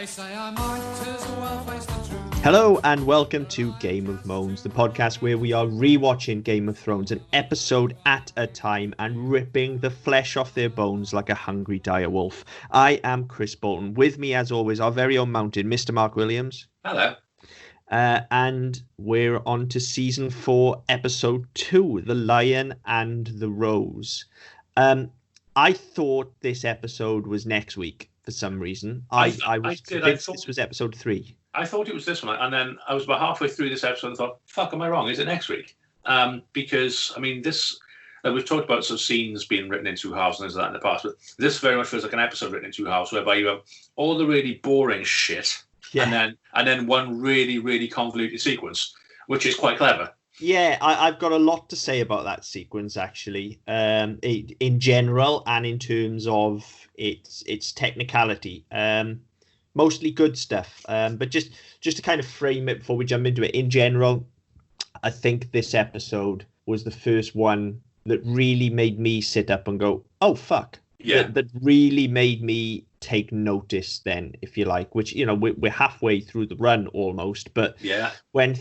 I say I might as well face the truth. Hello and welcome to Game of Moans, the podcast where we are rewatching Game of Thrones an episode at a time and ripping the flesh off their bones like a hungry dire wolf. I am Chris Bolton. With me, as always, our very own mountain, Mr. Mark Williams. Hello. And we're on to Season 4, Episode 2, The Lion and the Rose. I thought this episode was next week for some reason. I was convinced this was Episode 3. I thought it was this one, and then I was about halfway through this episode and thought, fuck, am I wrong? Is it next week? Because, I mean, this... we've talked about sort of scenes being written in two halves and things like that in the past, but this very much feels like an episode written in two halves, whereby you have all the really boring shit, and then one really, really convoluted sequence, which is quite clever. Yeah, I've got a lot to say about that sequence, actually, in general and in terms of its technicality. Mostly good stuff, but just to kind of frame it before we jump into it, in general, I think this episode was the first one that really made me sit up and go, oh, fuck. Yeah. That really made me take notice then, if you like, which, you know, we're halfway through the run almost, but yeah, when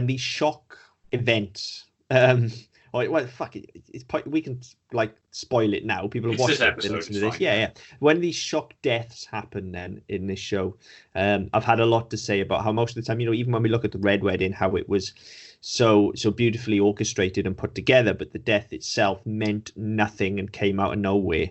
these shock events, well, fuck it, we can like spoil it now. People have watched it and listen to this. Yeah. When these shock deaths happen then in this show, I've had a lot to say about how most of the time, you know, even when we look at the Red Wedding, how it was so beautifully orchestrated and put together, but the death itself meant nothing and came out of nowhere.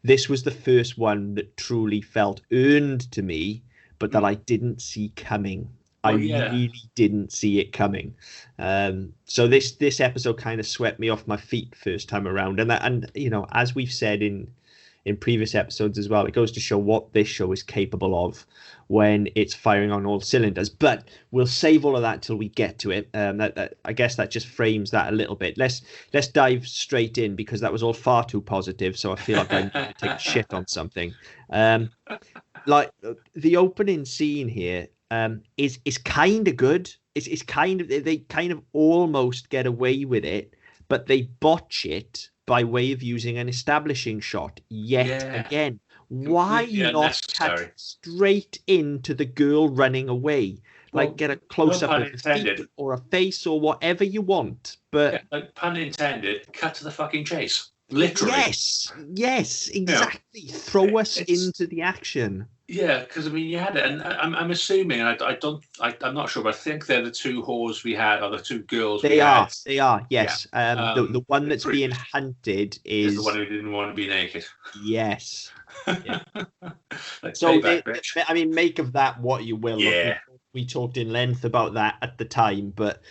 This was the first one that truly felt earned to me, but that I didn't see coming. Really didn't see it coming. So this episode kind of swept me off my feet first time around. And you know, as we've said in previous episodes as well, it goes to show what this show is capable of when it's firing on all cylinders. But we'll save all of that till we get to it. I guess that just frames that a little bit. Let's dive straight in, because that was all far too positive. So I feel like I need to take shit on something. Like the opening scene here. Is kind of good. It's kind of, they kind of almost get away with it, but they botch it by way of using an establishing shot yet again. Why not cut straight into the girl running away? Like, get a close up of a feet or a face or whatever you want. But like, pun intended, cut to the fucking chase. Literally. Yes, exactly. Yeah. Throw us into the action. Yeah, because I mean, you had it, and I'm assuming, and I'm not sure, but I think they're the two whores we had, or the two girls. They are, yes. Yeah. The one that's being hunted is the one who didn't want to be naked. Yes. Yeah. So, bitch. I mean, make of that what you will. Yeah. We talked in length about that at the time, but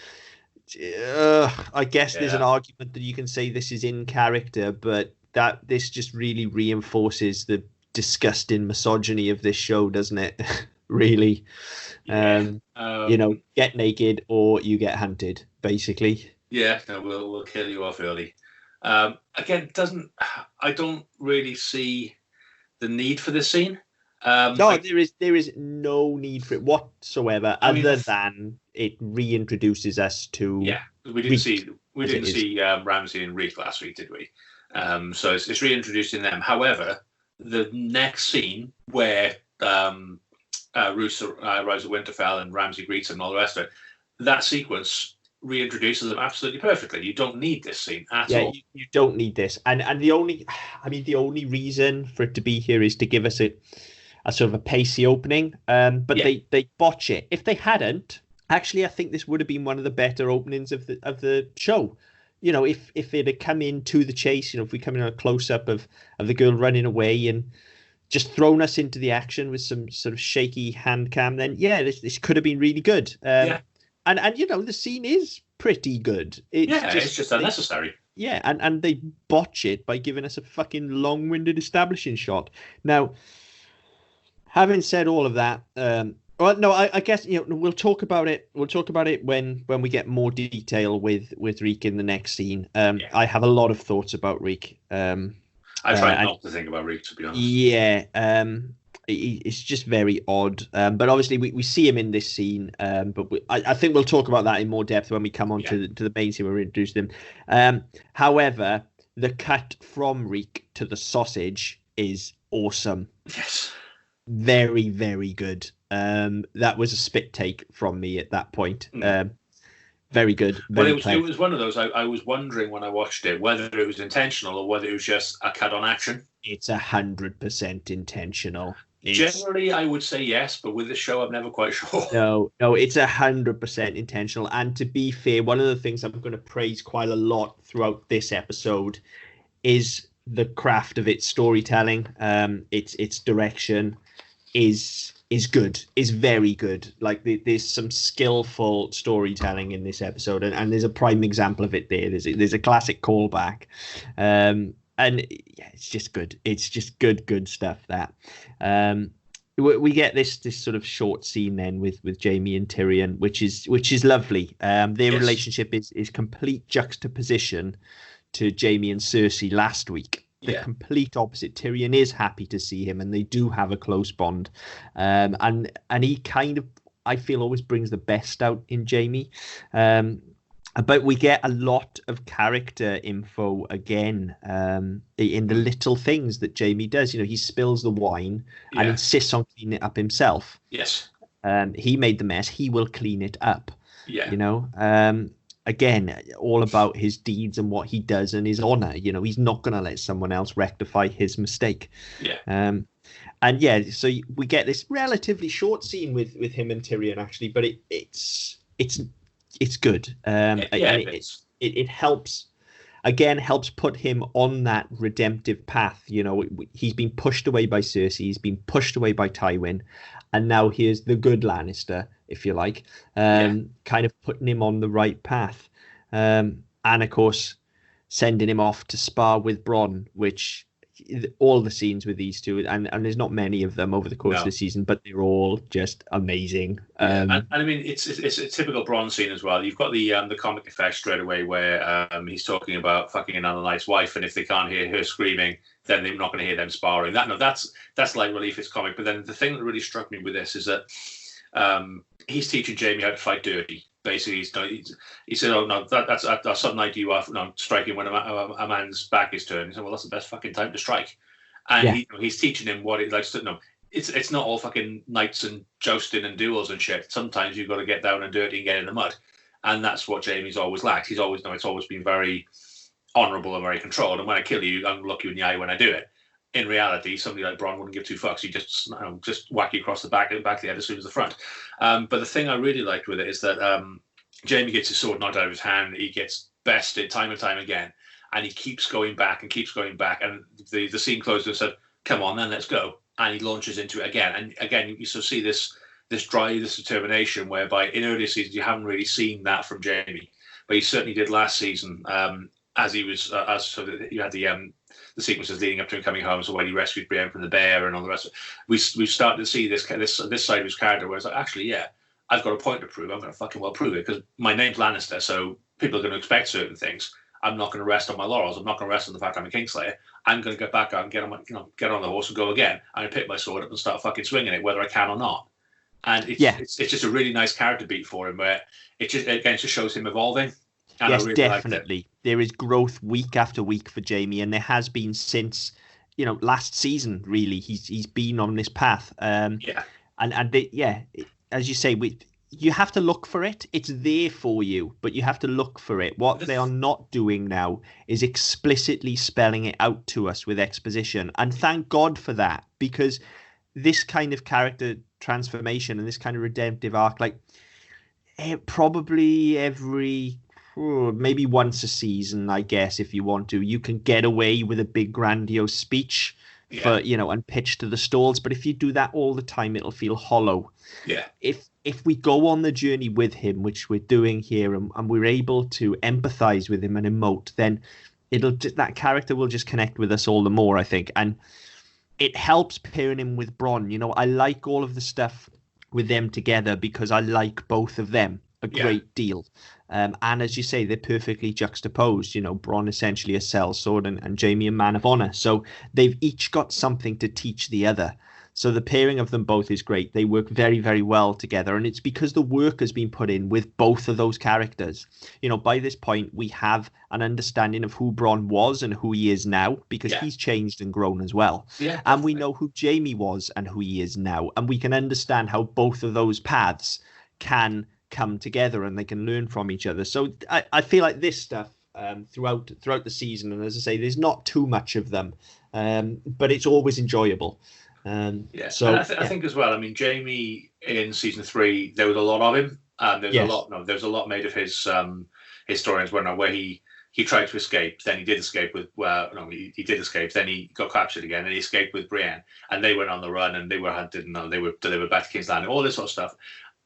I guess there's an argument that you can say this is in character, but that this just really reinforces the disgusting misogyny of this show, doesn't it? Really. You know, get naked or you get hunted, basically. Yeah, no, we'll kill you off early. Again, I don't really see the need for this scene. No, there is no need for it whatsoever, other than it reintroduces us to. Yeah, we didn't see Ramsay and Reek last week, did we? So it's reintroducing them. However, the next scene where Roose arrives at Winterfell and Ramsay greets him and all the rest of it, that sequence reintroduces them absolutely perfectly. You don't need this scene at all. You don't need this, and the only reason for it to be here is to give us a sort of a pacey opening. But they botch it. If they hadn't, actually, I think this would have been one of the better openings of the show. You know, if it had come into the chase, you know, if we come in on a close-up of the girl running away and just thrown us into the action with some sort of shaky hand cam, then this could have been really good. And you know, the scene is pretty good. It's just unnecessary. Yeah, and they botch it by giving us a fucking long-winded establishing shot. Now, having said all of that, well, no, I guess, you know, we'll talk about it. We'll talk about it when we get more detail with Reek in the next scene. I have a lot of thoughts about Reek. I try not to think about Reek, to be honest. Yeah, it's just very odd. But obviously, we see him in this scene. But I think we'll talk about that in more depth when we come on to the main scene where we introduce him. However, the cut from Reek to the sausage is awesome. Yes. very, very good. That was a spit take from me at that point. Very good. Very well, it was one of those. I was wondering when I watched it whether it was intentional or whether it was just a cut on action. It's 100% intentional. Generally, I would say yes, but with the show, I'm never quite sure. No, it's 100% intentional. And to be fair, one of the things I'm going to praise quite a lot throughout this episode is the craft of its storytelling. Its direction is good, is very good. Like there's some skillful storytelling in this episode, and there's a prime example of it there. There's a classic callback. And yeah, it's just good. It's just good stuff. That we get this sort of short scene then with Jaime and Tyrion, which is lovely. Their relationship is complete juxtaposition to Jaime and Cersei last week. The complete opposite. Tyrion is happy to see him, and they do have a close bond. And he kind of, I feel, always brings the best out in Jaime. But we get a lot of character info again in the little things that Jaime does. He spills the wine and insists on cleaning it up himself. Yes. He made the mess. He will clean it up. Yeah. Again, all about his deeds and what he does and his honor. He's not going to let someone else rectify his mistake. Yeah. And yeah, so we get this relatively short scene with him and Tyrion actually, but it's good. It helps put him on that redemptive path. He's been pushed away by Cersei, he's been pushed away by Tywin, and now here's the good Lannister, if you like, kind of putting him on the right path. And of course, sending him off to spar with Bronn, which all the scenes with these two, and there's not many of them over the course of the season, but they're all just amazing. And I mean, it's a typical Bronn scene as well. You've got the comic effect straight away where he's talking about fucking another knight's wife, and if they can't hear her screaming, then they're not going to hear them sparring. That's light relief. It's comic. But then the thing that really struck me with this is that he's teaching Jaime how to fight dirty. Basically, he said, "Oh no, that's something I do. Striking when a man's back is turned." He said, "Well, that's the best fucking time to strike." And he's teaching him what it likes to know. It's not all fucking knights and jousting and duels and shit. Sometimes you've got to get down and dirty and get in the mud, and that's what Jaime's always lacked. It's always been very honourable and very controlled. And when I kill you, I'm gonna look you in the eye when I do it. In reality, somebody like Bronn wouldn't give two fucks. He just whack you across the back of the head as soon as the front. But the thing I really liked with it is that Jaime gets his sword knocked out of his hand. He gets bested time and time again, and he keeps going back and keeps going back. And the scene closed and said, "Come on, then let's go." And he launches into it again. And again, you sort of see this drive, this determination, whereby in earlier seasons you haven't really seen that from Jaime, but he certainly did last season. As he was, you had the sequences leading up to him coming home. So when he rescued Brienne from the bear and all the rest of it, we've started to see this side of his character where it's like, actually, yeah, I've got a point to prove. I'm going to fucking well prove it because my name's Lannister, so people are going to expect certain things. I'm not going to rest on my laurels. I'm not going to rest on the fact I'm a Kingslayer. I'm going to get back out and get on the horse and go again. I'm going to pick my sword up and start fucking swinging it, whether I can or not. And it's just a really nice character beat for him where it just shows him evolving. And yes, really definitely. There is growth week after week for Jaime, and there has been since last season. Really, he's been on this path. As you say, you have to look for it. It's there for you, but you have to look for it. What they are not doing now is explicitly spelling it out to us with exposition, and thank God for that, because this kind of character transformation and this kind of redemptive arc, like probably every. Maybe once a season, I guess, if you want to, you can get away with a big grandiose speech for and pitch to the stalls. But if you do that all the time, it'll feel hollow. Yeah. If we go on the journey with him, which we're doing here, and we're able to empathize with him and emote, then that character will just connect with us all the more, I think. And it helps pairing him with Bronn. I like all of the stuff with them together because I like both of them a great deal. And as you say, they're perfectly juxtaposed. Bronn essentially a sellsword and Jaime a man of honor. So they've each got something to teach the other. So the pairing of them both is great. They work very, very well together. And it's because the work has been put in with both of those characters. You know, by this point, we have an understanding of who Bronn was and who he is now, because he's changed and grown as well. Yeah, and we know who Jaime was and who he is now. And we can understand how both of those paths can come together and they can learn from each other. So I feel like this stuff throughout the season, and as I say, there's not too much of them, but it's always enjoyable. So I think as well, I mean, Jaime in season 3, there was a lot of him, and there's a lot made of his historians where he tried to escape, then he did escape he did escape, then he got captured again, and he escaped with Brienne, and they went on the run, and they were hunted, and they were delivered back to King's Landing, all this sort of stuff.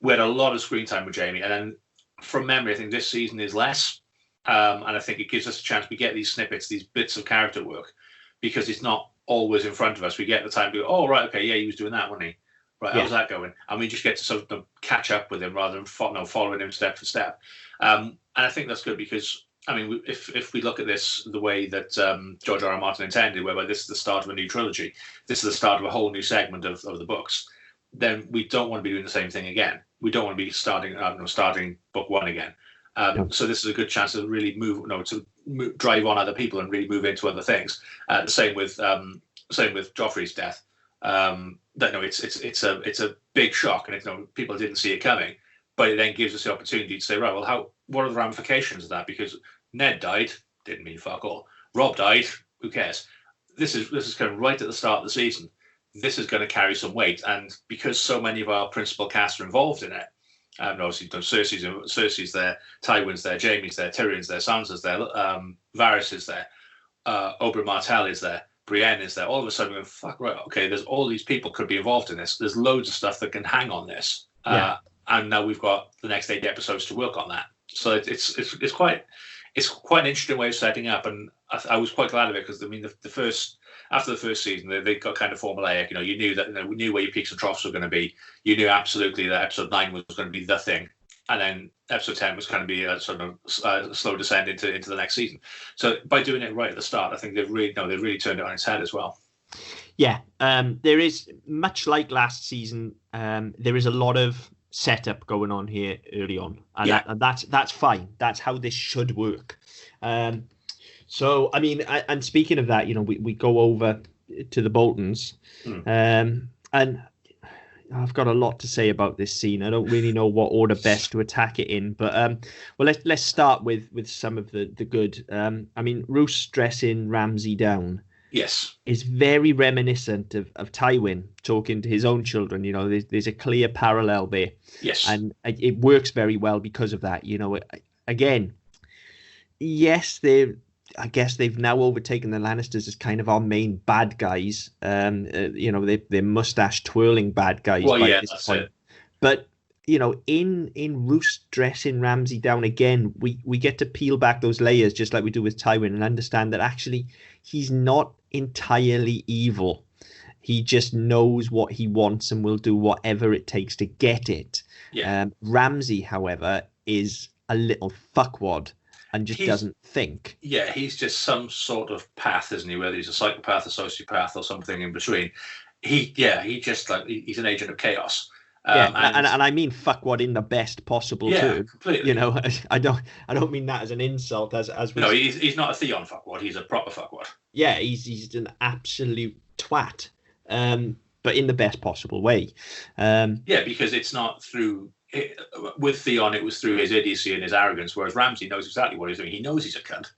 We had a lot of screen time with Jaime, and then from memory, I think this season is less. And I think it gives us a chance. We get these snippets, these bits of character work, because it's not always in front of us. We get the time to go, oh, right, okay, yeah, he was doing that, wasn't he? Right, how's that going? And we just get to sort of catch up with him rather than following him step for step. And I think that's good because, I mean, if we look at this the way that George R. R. Martin intended, whereby this is the start of a new trilogy, this is the start of a whole new segment of the books, then we don't want to be doing the same thing again. We don't want to be starting book 1 again. So this is a good chance to really drive on other people and really move into other things. The same with Joffrey's death. It's a big shock, and people didn't see it coming. But it then gives us the opportunity to say, right, well, what are the ramifications of that? Because Ned died, didn't mean fuck all. Rob died, who cares? This is kind of right at the start of the season. This is going to carry some weight, and because so many of our principal cast are involved in it. Obviously, Cersei's there, Tywin's there, Jaime's there, Tyrion's there, Sansa's there, Varys is there, Oberyn Martell is there, Brienne is there. All of a sudden, we're going, fuck, right, okay, there's all these people could be involved in this. There's loads of stuff that can hang on this. And now we've got the next 8 episodes to work on that. So it's quite an interesting way of setting up, and I was quite glad of it because I mean after the first season they got kind of formulaic. You knew that we knew where your peaks and troughs were going to be. You knew absolutely that episode 9 was going to be the thing, and then episode 10 was going to be a sort of slow descent into the next season. So by doing it right at the start, I think they've really turned it on its head as well. Yeah, there is much like last season. There is a lot of setup going on here early on, and that's fine. That's how this should work. So I mean, and speaking of that, we go over to the Boltons, and I've got a lot to say about this scene. I don't really know what order best to attack it in, but well, let's start with some of the good. I mean, Roose dressing Ramsay down. Yes, is very reminiscent of Tywin talking to his own children. There's a clear parallel there. Yes, and it works very well because of that. Again, yes, I guess they've now overtaken the Lannisters as kind of our main bad guys. They're mustache twirling bad guys. Well, yeah, that's point. It. But in Roose dressing Ramsay down again, we get to peel back those layers just like we do with Tywin and understand that actually he's not entirely evil. He just knows what he wants and will do whatever it takes to get it. Yeah. Ramsay, however, is a little fuckwad and just doesn't think. Yeah, he's just some sort of path, isn't he? Whether he's a psychopath, a sociopath, or something in between. He's an agent of chaos. And I mean fuckwad in the best possible term. Completely. I don't mean that as an insult. No, he's not a Theon fuckwad. He's a proper fuckwad. Yeah, he's an absolute twat, but in the best possible way. Because it's not through. With Theon, it was through his idiocy and his arrogance, whereas Ramsay knows exactly what he's doing. He knows he's a cunt.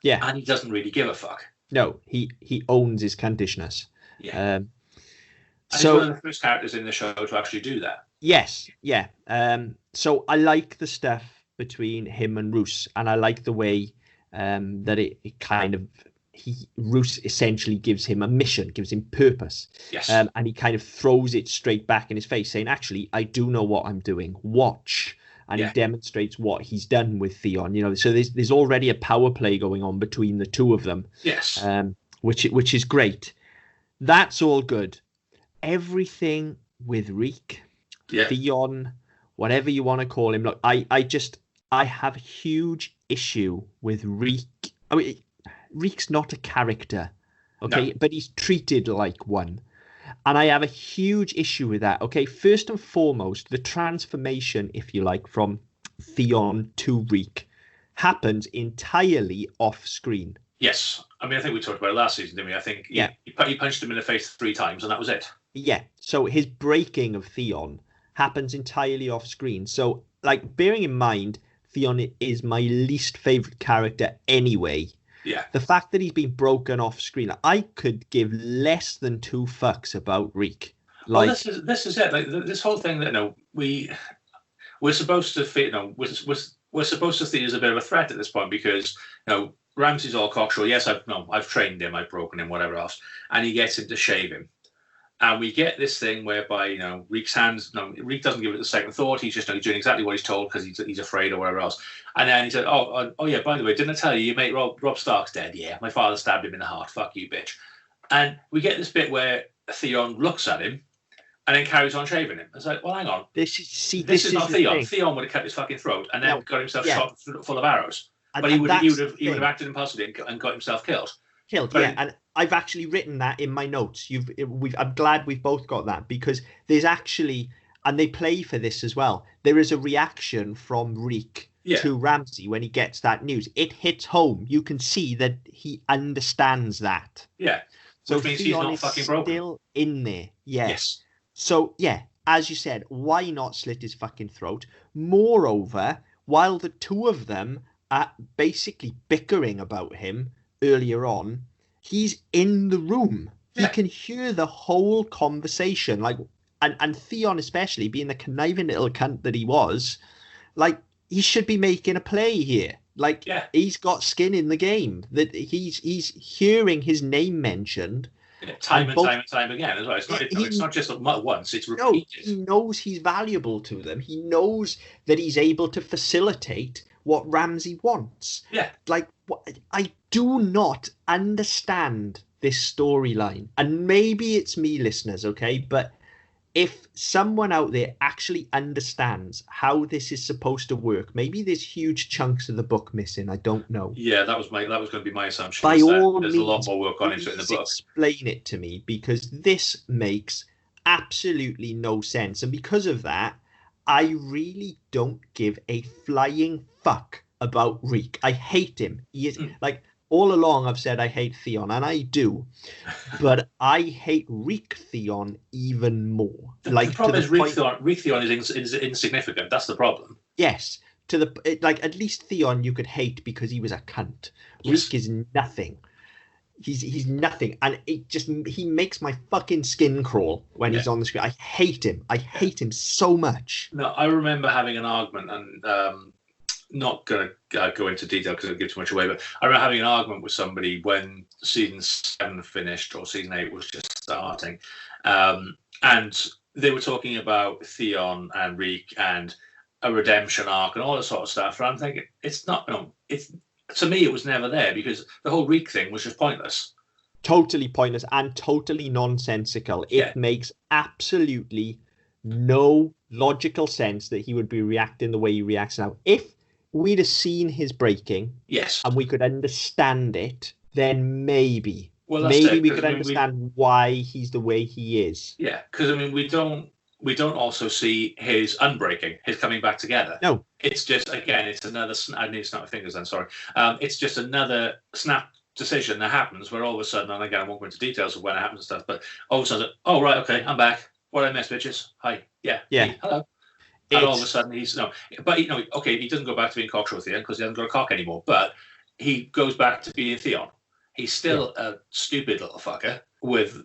Yeah, and he doesn't really give a fuck. No, he owns his cuntishness. Yeah. So he's one of the first characters in the show to actually do that. Yes, yeah. So I like the stuff between him and Roose, and I like the way that it kind of Roose essentially gives him a mission, gives him purpose. Yes. And he kind of throws it straight back in his face, saying, "Actually, I do know what I'm doing. Watch." And he demonstrates what he's done with Theon. So there's already a power play going on between the two of them. Yes. Which is great. That's all good. Everything with Reek, Theon, whatever you want to call him. Look, I have a huge issue with Reek. I mean, Reek's not a character, okay, but he's treated like one. And I have a huge issue with that. Okay, first and foremost, the transformation, if you like, from Theon to Reek happens entirely off screen. Yes. I mean, I think we talked about it last season, didn't we? I think he punched him in the face 3 times and that was it. Yeah. So his breaking of Theon happens entirely off screen. So, like, bearing in mind, Theon is my least favorite character anyway. Yeah. The fact that he's been broken off screen, I could give less than 2 fucks about Reek. Like, well, this is it. Like this whole thing that we're supposed to feel, we're supposed to see as a bit of a threat at this point because Ramsay's all cocksure. Yes, I've trained him, I've broken him, whatever else, and he gets him to shave him. And we get this thing whereby, Reek's hands, Reek doesn't give it a second thought. He's just doing exactly what he's told because he's afraid or whatever else. And then he said, oh yeah, by the way, didn't I tell you, your mate Rob Stark's dead? Yeah, my father stabbed him in the heart. Fuck you, bitch. And we get this bit where Theon looks at him and then carries on shaving him. It's like, well, hang on. This is not Theon. Thing. Theon would have cut his fucking throat and then got himself shot full of arrows. But he would have acted impulsively and got himself killed. And I've actually written that in my notes. I'm glad we've both got that because there's actually, and they play for this as well. There is a reaction from Reek to Ramsay when he gets that news. It hits home. You can see that he understands that. Yeah. So which means he's not fucking broken. Still in there. Yes. So as you said, why not slit his fucking throat? Moreover, while the two of them are basically bickering about him earlier on, he's in the room. He can hear the whole conversation. Like, and Theon especially, being the conniving little cunt that he was, like, he should be making a play here. Like, he's got skin in the game. That he's hearing his name mentioned. Time and time again as well. It's not just once, it's repeated. No, he knows he's valuable to them. He knows that he's able to facilitate what Ramsay wants. Yeah. Like, I do not understand this storyline. And maybe it's me, listeners, okay? But if someone out there actually understands how this is supposed to work, maybe there's huge chunks of the book missing. I don't know. Yeah, that was going to be my assumption. By all means, there's a lot more work on into it in the book. Explain it to me, because this makes absolutely no sense. And because of that, I really don't give a flying fuck about Reek. I hate him. He is like, all along I've said I hate Theon, and I do, but I hate Reek Theon even more. The problem is Reek Theon is insignificant. That's the problem. Yes, at least Theon you could hate because he was a cunt. Yes. Reek is nothing. He's nothing, and he makes my fucking skin crawl when he's on the screen. I hate him. I hate him so much. No, I remember having an argument, and not going to go into detail because it'll give too much away, but I remember having an argument with somebody when season 7 finished or season 8 was just starting, and they were talking about Theon and Reek and a redemption arc and all that sort of stuff. And I'm thinking, it's not. To me, it was never there because the whole Reek thing was just pointless. Totally pointless and totally nonsensical. It makes absolutely no logical sense that he would be reacting the way he reacts now. If we'd have seen his breaking, and we could understand it, then maybe we could understand why he's the way he is. Yeah, because I mean, we don't also see his unbreaking, his coming back together. No, it's just it's another. I need to snap my fingers. Then sorry. It's just another snap decision that happens where all of a sudden, and again, I won't go into details of when it happens and stuff, but all of a sudden, oh right, okay, I'm back. What I miss, bitches? Hi, hey, hello. And all of a sudden he doesn't go back to being cocksure Theon because he hasn't got a cock anymore. But he goes back to being Theon. He's still a stupid little fucker with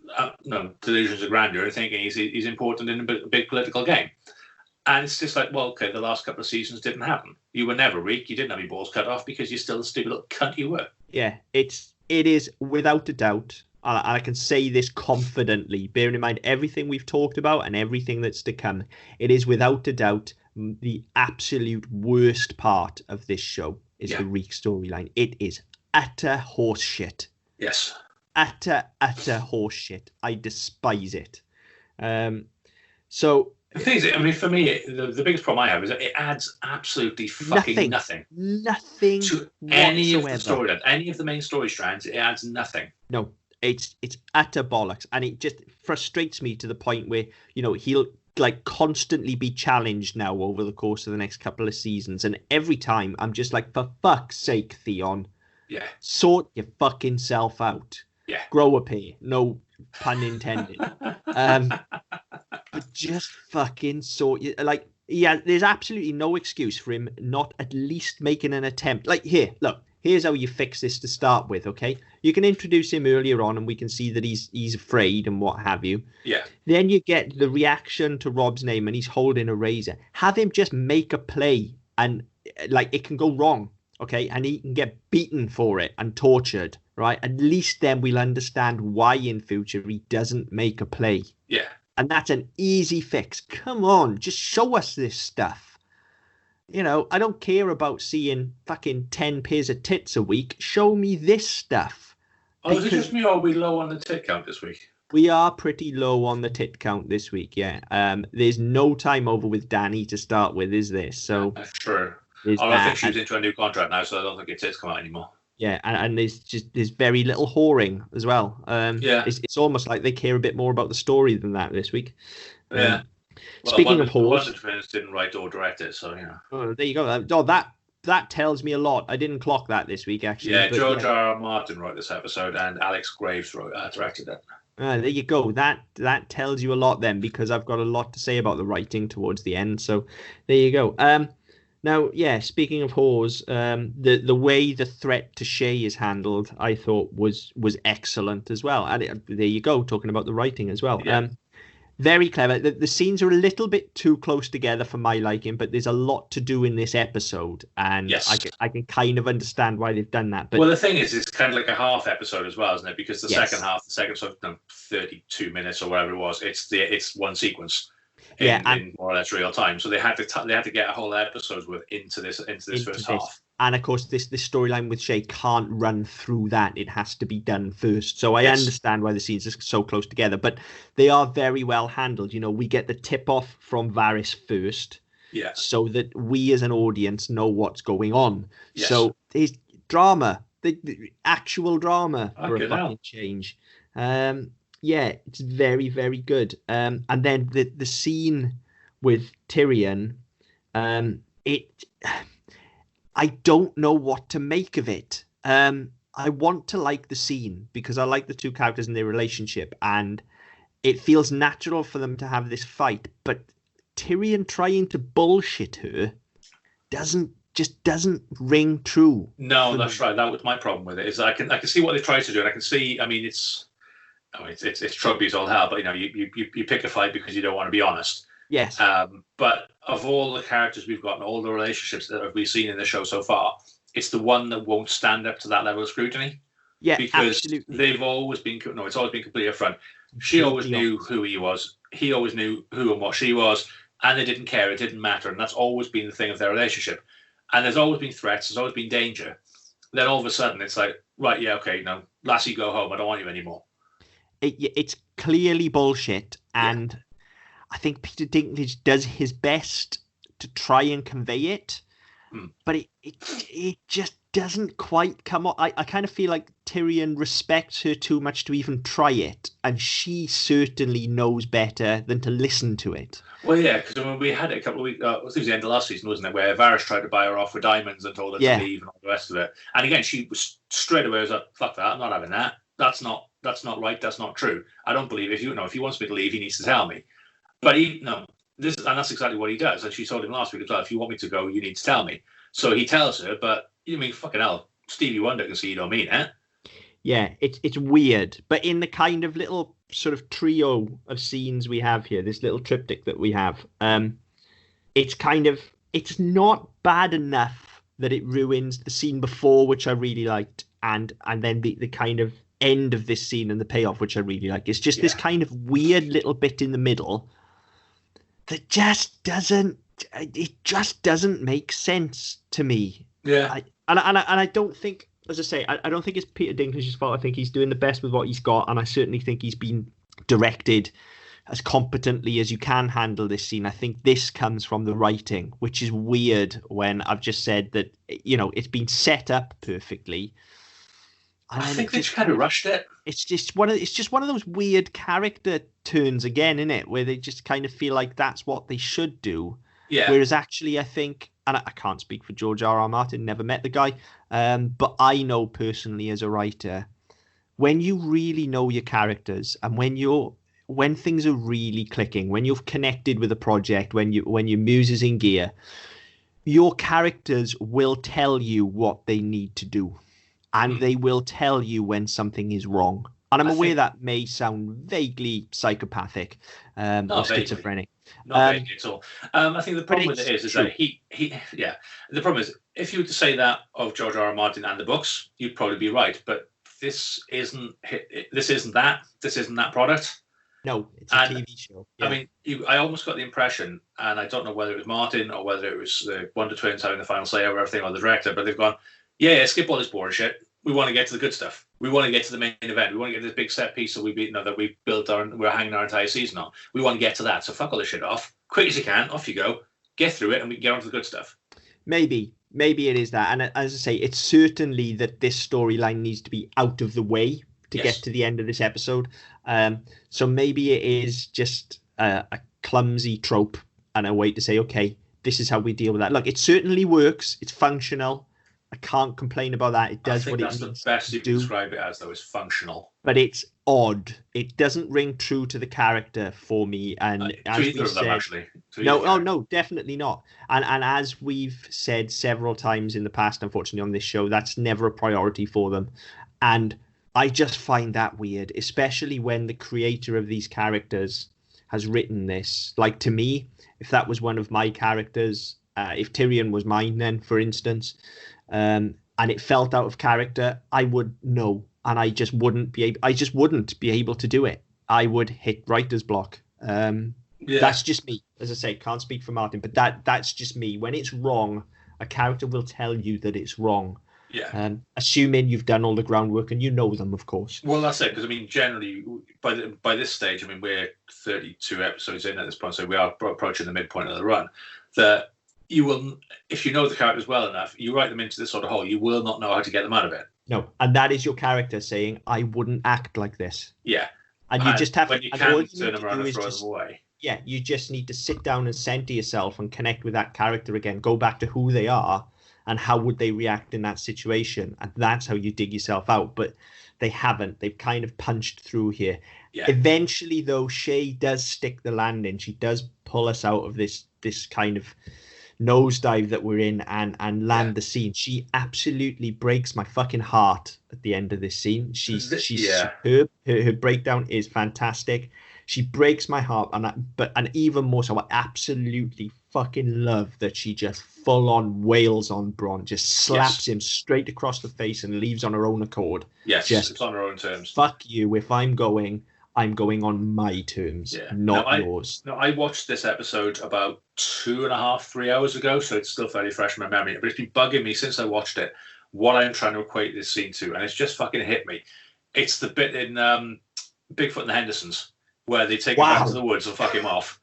delusions of grandeur and thinking he's important in a big political game. And it's just like, well, okay, the last couple of seasons didn't happen. You were never Reek. You didn't have your balls cut off because you're still the stupid little cunt you were. Yeah, it is without a doubt. And I can say this confidently, bearing in mind everything we've talked about and everything that's to come. It is without a doubt the absolute worst part of this show is the Reek storyline. It is utter horseshit. Yes. Utter horseshit. I despise it. So the thing is, I mean, for me, the biggest problem I have is that it adds absolutely fucking nothing to any of the storyline, any of the main story strands. It adds nothing. No. It's utter bollocks, and it just frustrates me to the point where, you know, he'll like constantly be challenged now over the course of the next couple of seasons, and every time I'm just like, for fuck's sake, Theon, sort your fucking self out. Grow a pair, no pun intended. But just fucking sort you, like, yeah, there's absolutely no excuse for him not at least making an attempt. Like, here, look, here's how you fix this to start with, okay? You can introduce him earlier on and we can see that he's afraid and what have you. Yeah. Then you get the reaction to Rob's name and he's holding a razor. Have him just make a play and, like, it can go wrong, okay? And he can get beaten for it and tortured, right? At least then we'll understand why in future he doesn't make a play. Yeah. And that's an easy fix. Come on, just show us this stuff. You know, I don't care about seeing fucking 10 pairs of tits a week. Show me this stuff. Oh, is it just me or are we low on the tit count this week? We are pretty low on the tit count this week, yeah. There's no time over with Dany to start with, is there? So that's true. I don't think she's into a new contract now, so I don't think her tits come out anymore. Yeah, and there's very little whoring as well. It's almost like they care a bit more about the story than that this week. Yeah. Speaking of whores, Wonder didn't write or direct it, so yeah. Oh, there you go. Oh, that tells me a lot. I didn't clock that this week actually. Yeah, George R. R. Martin wrote this episode, and Alex Graves directed it. There you go. That tells you a lot then, because I've got a lot to say about the writing towards the end. So there you go. Now, yeah, speaking of whores, the way the threat to Shay is handled, I thought was excellent as well. And there you go, talking about the writing as well. Yeah. Very clever. The scenes are a little bit too close together for my liking, but there's a lot to do in this episode, and yes. I can kind of understand why they've done that. But well, the thing is, it's kind of like a half episode as well, isn't it? Because the yes. second episode, 32 minutes or whatever it was, it's one sequence. In more or less real time, so they had to get a whole episode's worth into this first half. And of course, this storyline with Shay can't run through that; it has to be done first. So I understand why the scenes are so close together, but they are very well handled. You know, we get the tip off from Varys first, so that we as an audience know what's going on. Yes. So there's drama, the actual drama for a fucking change. Yeah, it's very, very good. And then the scene with Tyrion, I don't know what to make of it. I want to like the scene because I like the two characters and their relationship, and it feels natural for them to have this fight. But Tyrion trying to bullshit her doesn't ring true. No, that's right. That was my problem with it. Is I can see what they tried to do, and I can see. I mean, it's tropey as all hell, but you know, you pick a fight because you don't want to be honest. Yes. But of all the characters we've got and all the relationships that we've seen in the show so far, it's the one that won't stand up to that level of scrutiny. Yeah, because absolutely. They've always been it's always been completely upfront. She always knew who he was. He always knew who and what she was, and they didn't care. It didn't matter, and that's always been the thing of their relationship. And there's always been threats. There's always been danger. Then all of a sudden, it's like, right, yeah, okay, no, lassie, go home. I don't want you anymore. It's clearly bullshit, and I think Peter Dinklage does his best to try and convey it, but it just doesn't quite come on. I kind of feel like Tyrion respects her too much to even try it, and she certainly knows better than to listen to it. Well, yeah, because when we had it a couple of weeks, it was the end of last season, wasn't it, where Varys tried to buy her off for diamonds and told her to leave and all the rest of it. And again, she was straight away was like, fuck that, I'm not having that. That's not right. That's not true. I don't believe if he wants me to leave, he needs to tell me. But and that's exactly what he does. And she told him last week as well, if you want me to go, you need to tell me. So he tells her, but you mean fucking hell, Stevie Wonder can see you don't mean it. Yeah, it's weird. But in the kind of little sort of trio of scenes we have here, this little triptych that we have, it's not bad enough that it ruins the scene before, which I really liked, and then the kind of end of this scene and the payoff, which I really like. It's just this kind of weird little bit in the middle that just doesn't make sense to me. Yeah. I don't think, as I say, I don't think it's Peter Dinklage's fault. I think he's doing the best with what he's got, and I certainly think he's been directed as competently as you can handle this scene. I think this comes from the writing, which is weird when I've just said that, you know, it's been set up perfectly. I think they just kind of rushed it. It's just one of those weird character turns again, isn't it? Where they just kind of feel like that's what they should do. Yeah. Whereas actually, I think, and I can't speak for George R.R. Martin, never met the guy, but I know personally as a writer, when you really know your characters and when things are really clicking, when you've connected with a project, when your muse is in gear, your characters will tell you what they need to do. And they will tell you when something is wrong. And I'm aware that may sound vaguely psychopathic or schizophrenic. Not vaguely at all. I think the problem with it is that the problem is, if you were to say that of George R. R. Martin and the books, you'd probably be right. But this isn't that product. No, it's a TV show. Yeah. I mean, I almost got the impression, and I don't know whether it was Martin or whether it was the Wonder Twins having the final say over everything, or the director, but they've gone, yeah, skip all this boring shit. We want to get to the good stuff. We want to get to the main event. We want to get this big set piece that we're hanging our entire season on. We want to get to that. So fuck all this shit off. Quick as you can, off you go. Get through it, and we can get on to the good stuff. Maybe it is that. And as I say, it's certainly that this storyline needs to be out of the way to get to the end of this episode. So maybe it is just a clumsy trope and a way to say, okay, this is how we deal with that. Look, it certainly works. It's functional. I can't complain about that. It does what it needs to do. That's the best you can describe it as, though. It's functional. But it's odd. It doesn't ring true to the character for me. And as we said, actually. No, definitely not. And as we've said several times in the past, unfortunately, on this show, that's never a priority for them. And I just find that weird, especially when the creator of these characters has written this. Like, to me, if that was one of my characters, if Tyrion was mine then, for instance, and it felt out of character, I would know, and I just wouldn't be able to do it. I would hit writer's block. That's just me. As I say, can't speak for Martin, but that's just me. When it's wrong, a character will tell you that it's wrong. Yeah. Assuming you've done all the groundwork and you know them, of course. Well, that's it. Because I mean, generally, by this stage, I mean, we're 32 episodes in at this point, so we are approaching the midpoint of the run. That you will, if you know the characters well enough, you write them into this sort of hole, you will not know how to get them out of it. No, and that is your character saying, "I wouldn't act like this." Yeah, and you just have when you can turn them around and throw them away. Yeah, you just need to sit down and center yourself and connect with that character again. Go back to who they are and how would they react in that situation, and that's how you dig yourself out. But they haven't. They've kind of punched through here. Yeah. Eventually, though, Shay does stick the landing. She does pull us out of this kind of nosedive that we're in and land the scene. She absolutely breaks my fucking heart at the end of this scene. She's superb. Her breakdown is fantastic. She breaks my heart, and even more so, I absolutely fucking love that she just full on wails on Bronn, just slaps him straight across the face and leaves on her own accord. Yes, it's on her own terms. Fuck you. If I'm going on my terms, not yours. No, I watched this episode about 2.5-3 hours ago, so it's still fairly fresh in my memory. But it's been bugging me since I watched it, what I'm trying to equate this scene to, and it's just fucking hit me. It's the bit in Bigfoot and the Hendersons, where they take him back to the woods and fuck him off.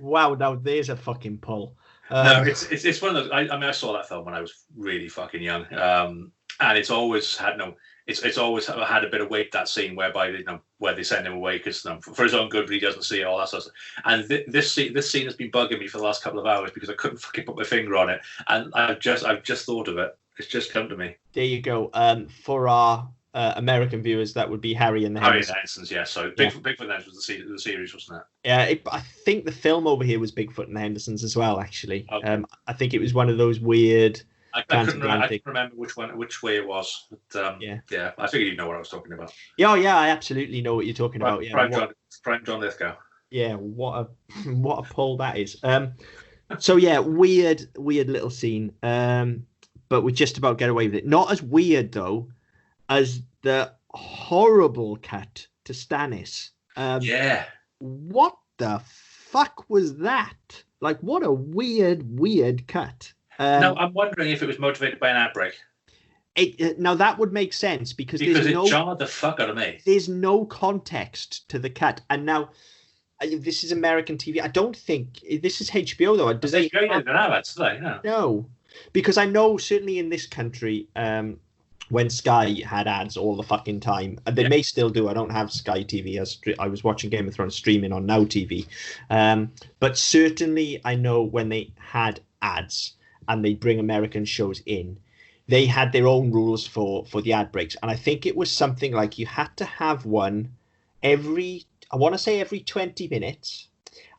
Wow, now there's a fucking pull. No, it's one of those. I saw that film when I was really fucking young, and it's always had It's always had a bit of weight, that scene whereby where they send him away because for his own good, but he doesn't see it, all that sort of stuff. And this scene has been bugging me for the last couple of hours because I couldn't fucking put my finger on it, and I've just thought of it. It's just come to me. There you go. For our American viewers, that would be Harry and the Hendersons. Yeah. So Bigfoot and the Hendersons was the series, wasn't it? Yeah. I think the film over here was Bigfoot and the Hendersons as well. Actually, okay. I think it was one of those weird. I couldn't remember which way it was. But, yeah, I figured you'd know what I was talking about. Yeah, I absolutely know what you're talking about. Yeah, Prime John Lithgow. Yeah, what a pull that is. So yeah, weird little scene. But we just about get away with it. Not as weird though as the horrible cut to Stannis. Yeah. What the fuck was that? Like, what a weird cut. Now, I'm wondering if it was motivated by an outbreak. Now, that would make sense because it jarred the fuck out of me. There's no context to the cut. And now, this is American TV. I don't think... This is HBO, though. Do they don't have ads today? No. No. Because I know, certainly in this country, when Sky had ads all the fucking time. And they may still do. I don't have Sky TV. I was watching Game of Thrones streaming on Now TV. But certainly I know when they had ads and they bring American shows in, they had their own rules for the ad breaks. And I think it was something like you had to have one every 20 minutes.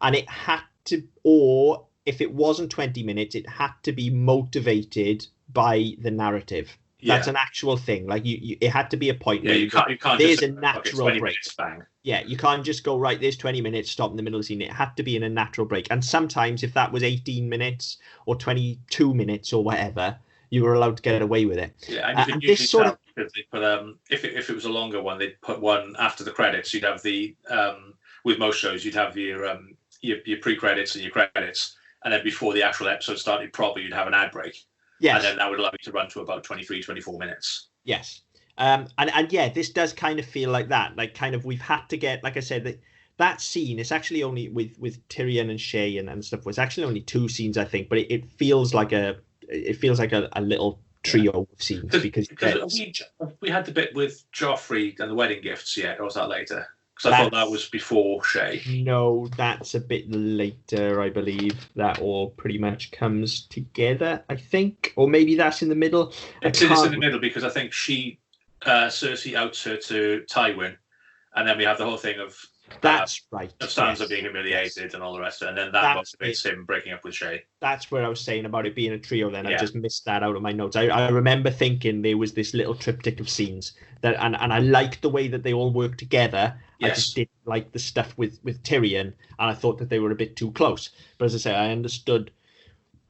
And it had to, or if it wasn't 20 minutes, it had to be motivated by the narrative. That's an actual thing. Like it had to be a point. Yeah, you can't. There's just a natural break. Minutes, bang. Yeah, you can't just go right. There's 20 minutes. Stop in the middle of the scene. It had to be in a natural break. And sometimes, if that was 18 minutes or 22 minutes or whatever, you were allowed to get away with it. Yeah, and you could usually tell because they put if it was a longer one, they'd put one after the credits. You'd have the with most shows, you'd have your pre-credits and your credits, and then before the actual episode started proper, you'd have an ad break. Yes. And then that would allow you to run to about 23, 24 minutes. Yes. And yeah, this does kind of feel like that. Like kind of we've had to get, like I said, that scene, it's actually only with Tyrion and Shay and stuff. It's actually only 2 scenes, I think, but it feels like a little trio of scenes because we had the bit with Joffrey and the wedding gifts yet, or was that later? Because I thought that was before Shay. No, that's a bit later, I believe. That all pretty much comes together, I think. Or maybe that's in the middle. It's in the middle because I think Cersei outs her to Tywin. And then we have the whole thing of... That's right. Of Sansa being humiliated and all the rest of it. And then that motivates him breaking up with Shay. That's where I was saying about it being a trio then. I just missed that out of my notes. I remember thinking there was this little triptych of scenes that, and I liked the way that they all worked together. Yes. I just didn't like the stuff with Tyrion, and I thought that they were a bit too close. But as I say, I understood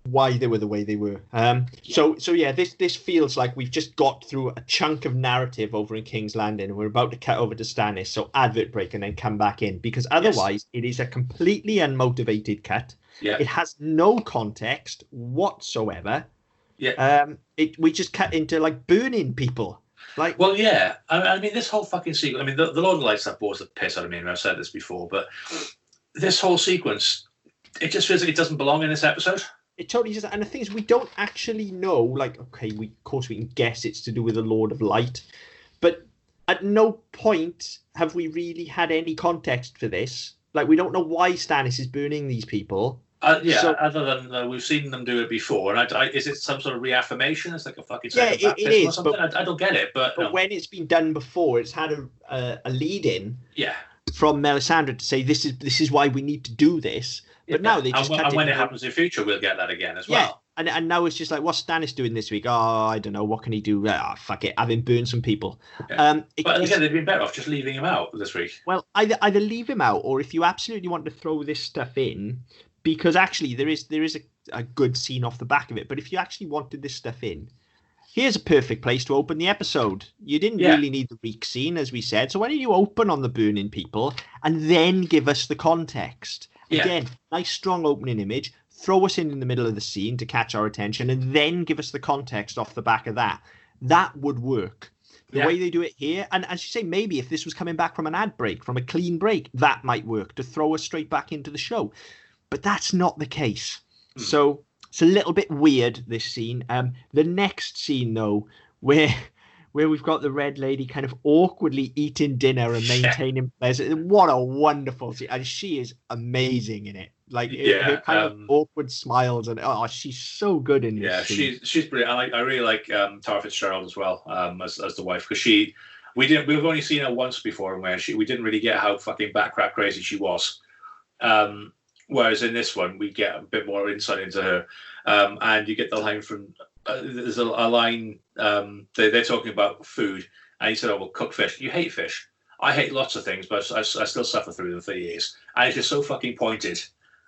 why they were the way they were. So yeah, this feels like we've just got through a chunk of narrative over in King's Landing, and we're about to cut over to Stannis. So advert break and then come back in, because otherwise it is a completely unmotivated cut. Yeah. It has no context whatsoever. Yeah. We just cut into like burning people. Like, well, yeah. I mean, this whole fucking sequence. I mean, the Lord of the Lights stuff bores the piss out of me, and I've said this before, but this whole sequence, it just feels like it doesn't belong in this episode. It totally does. And the thing is, we don't actually know. Like, okay, of course we can guess it's to do with the Lord of Light, but at no point have we really had any context for this. Like, we don't know why Stannis is burning these people. Other than we've seen them do it before, and is it some sort of reaffirmation? It's like a fucking it is. Or something? But I don't get it. But when it's been done before, it's had a lead in. Yeah. From Melisandre to say this is why we need to do this. But now they just and when it happens in the future, we'll get that again as well. And now it's just like, what's Stannis doing this week? Oh, I don't know. What can he do? Fuck it. Have him burn some people. Yeah. But again, they'd been better off just leaving him out this week. Well, either leave him out, or if you absolutely want to throw this stuff in, because actually there is a good scene off the back of it. But if you actually wanted this stuff in, here's a perfect place to open the episode. You didn't really need the reek scene, as we said. So why don't you open on the burning people and then give us the context? Yeah. Again, nice strong opening image. Throw us in the middle of the scene to catch our attention, and then give us the context off the back of that. That would work. The way they do it here, and as you say, maybe if this was coming back from an ad break, from a clean break, that might work to throw us straight back into the show. But that's not the case. So it's a little bit weird, this scene. The next scene, though, where we've got the Red Lady kind of awkwardly eating dinner and maintaining pleasure. What a wonderful scene. And she is amazing in it. Like, her kind of awkward smiles. And, she's so good in this scene. She's brilliant. I really like Tara Fitzgerald as well, as the wife. Because we've only seen her once before, where we didn't really get how fucking backcrap crazy she was. Whereas in this one, we get a bit more insight into her. And you get the line from... there's a line, they're talking about food, and he said, "Oh, well, cook fish. You hate fish. I hate lots of things, but I still suffer through them for years." And it's just so fucking pointed.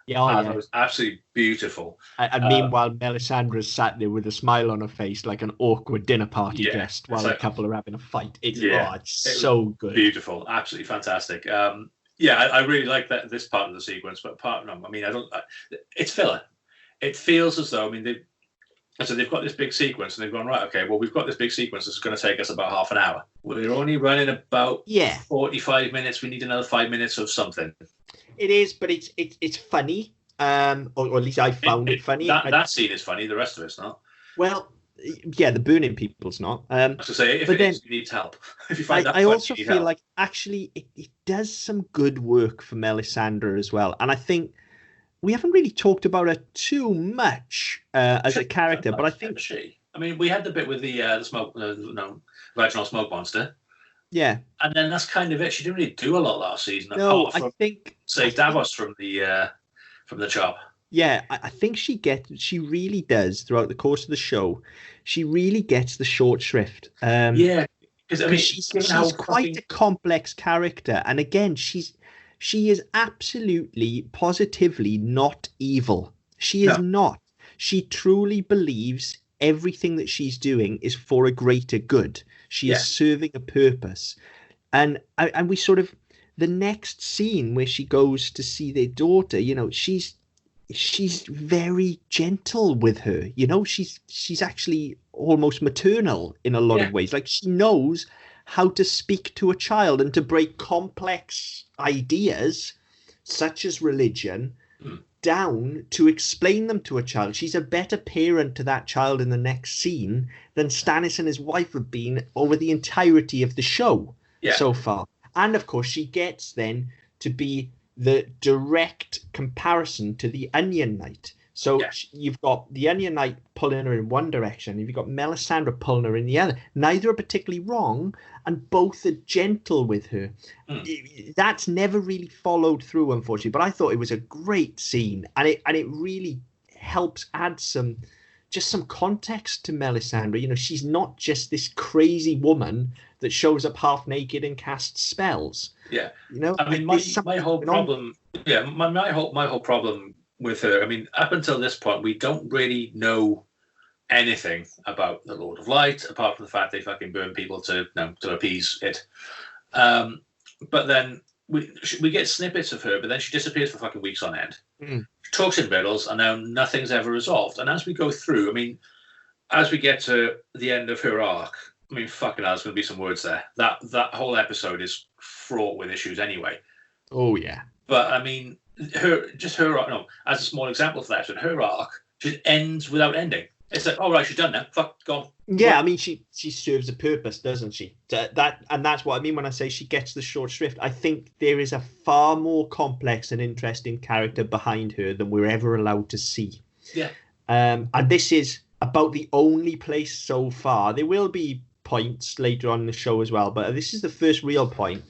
Yeah, it was absolutely beautiful. And meanwhile, Melisandre's sat there with a smile on her face, like an awkward dinner party guest, while the couple are having a fight. It's so good, beautiful, absolutely fantastic. I really like this part of the sequence, but it's filler. It feels as though, they've got this big sequence, and they've gone, right, okay, well, we've got this big sequence. It's going to take us about half an hour. We're only running about 45 minutes. We need another 5 minutes of something. It is, but it's funny, or at least I found it funny. That scene is funny. The rest of it's not. Well, Yeah, the burning people's not. I was to say, if but it then, is, you need help. If you find that I fun, also you need feel help. like actually it does some good work for Melisandre as well, and I think we haven't really talked about her too much as a character, but I think she. I mean, we had the bit with the smoke, vaginal smoke monster. Yeah, and then that's kind of it. She didn't really do a lot last season. No, apart from, I think save Davos from the chop. Yeah, I think she really does throughout the course of the show. She really gets the short shrift. Yeah, because I mean, she's quite a complex character, and again, she is absolutely, positively not evil. She is not. She truly believes everything that she's doing is for a greater good. She is serving a purpose, and we sort of the next scene where she goes to see their daughter. She's very gentle with her. She's actually almost maternal in a lot of ways. Like, she knows how to speak to a child and to break complex ideas such as religion down to explain them to a child. She's a better parent to that child in the next scene than Stannis and his wife have been over the entirety of the show so far. And of course, she gets then to be the direct comparison to the Onion Knight. So you've got the Onion Knight pulling her in one direction, and you've got Melisandre pulling her in the other. Neither are particularly wrong, and both are gentle with her. That's never really followed through, unfortunately. But I thought it was a great scene, and it really helps add some context to Melisandre. She's not just this crazy woman that shows up half naked and casts spells. Yeah, I mean, my whole problem. Yeah, my whole problem with her. I mean, up until this point, we don't really know anything about the Lord of Light, apart from the fact they fucking burn people to appease it. But then we get snippets of her, but then she disappears for fucking weeks on end. She talks in riddles, and now nothing's ever resolved. And as we go through, I mean, as we get to the end of her arc, I mean, fucking hell, there's going to be some words there. That whole episode is fraught with issues anyway. Oh, yeah. But, I mean, her arc, as a small example for that, her arc just ends without ending. It's like, right, she's done now. Fuck, gone. Yeah, I mean, she serves a purpose, doesn't she? And that's what I mean when I say she gets the short shrift. I think there is a far more complex and interesting character behind her than we're ever allowed to see. Yeah. And this is about the only place so far. There will be points later on in the show as well, but this is the first real point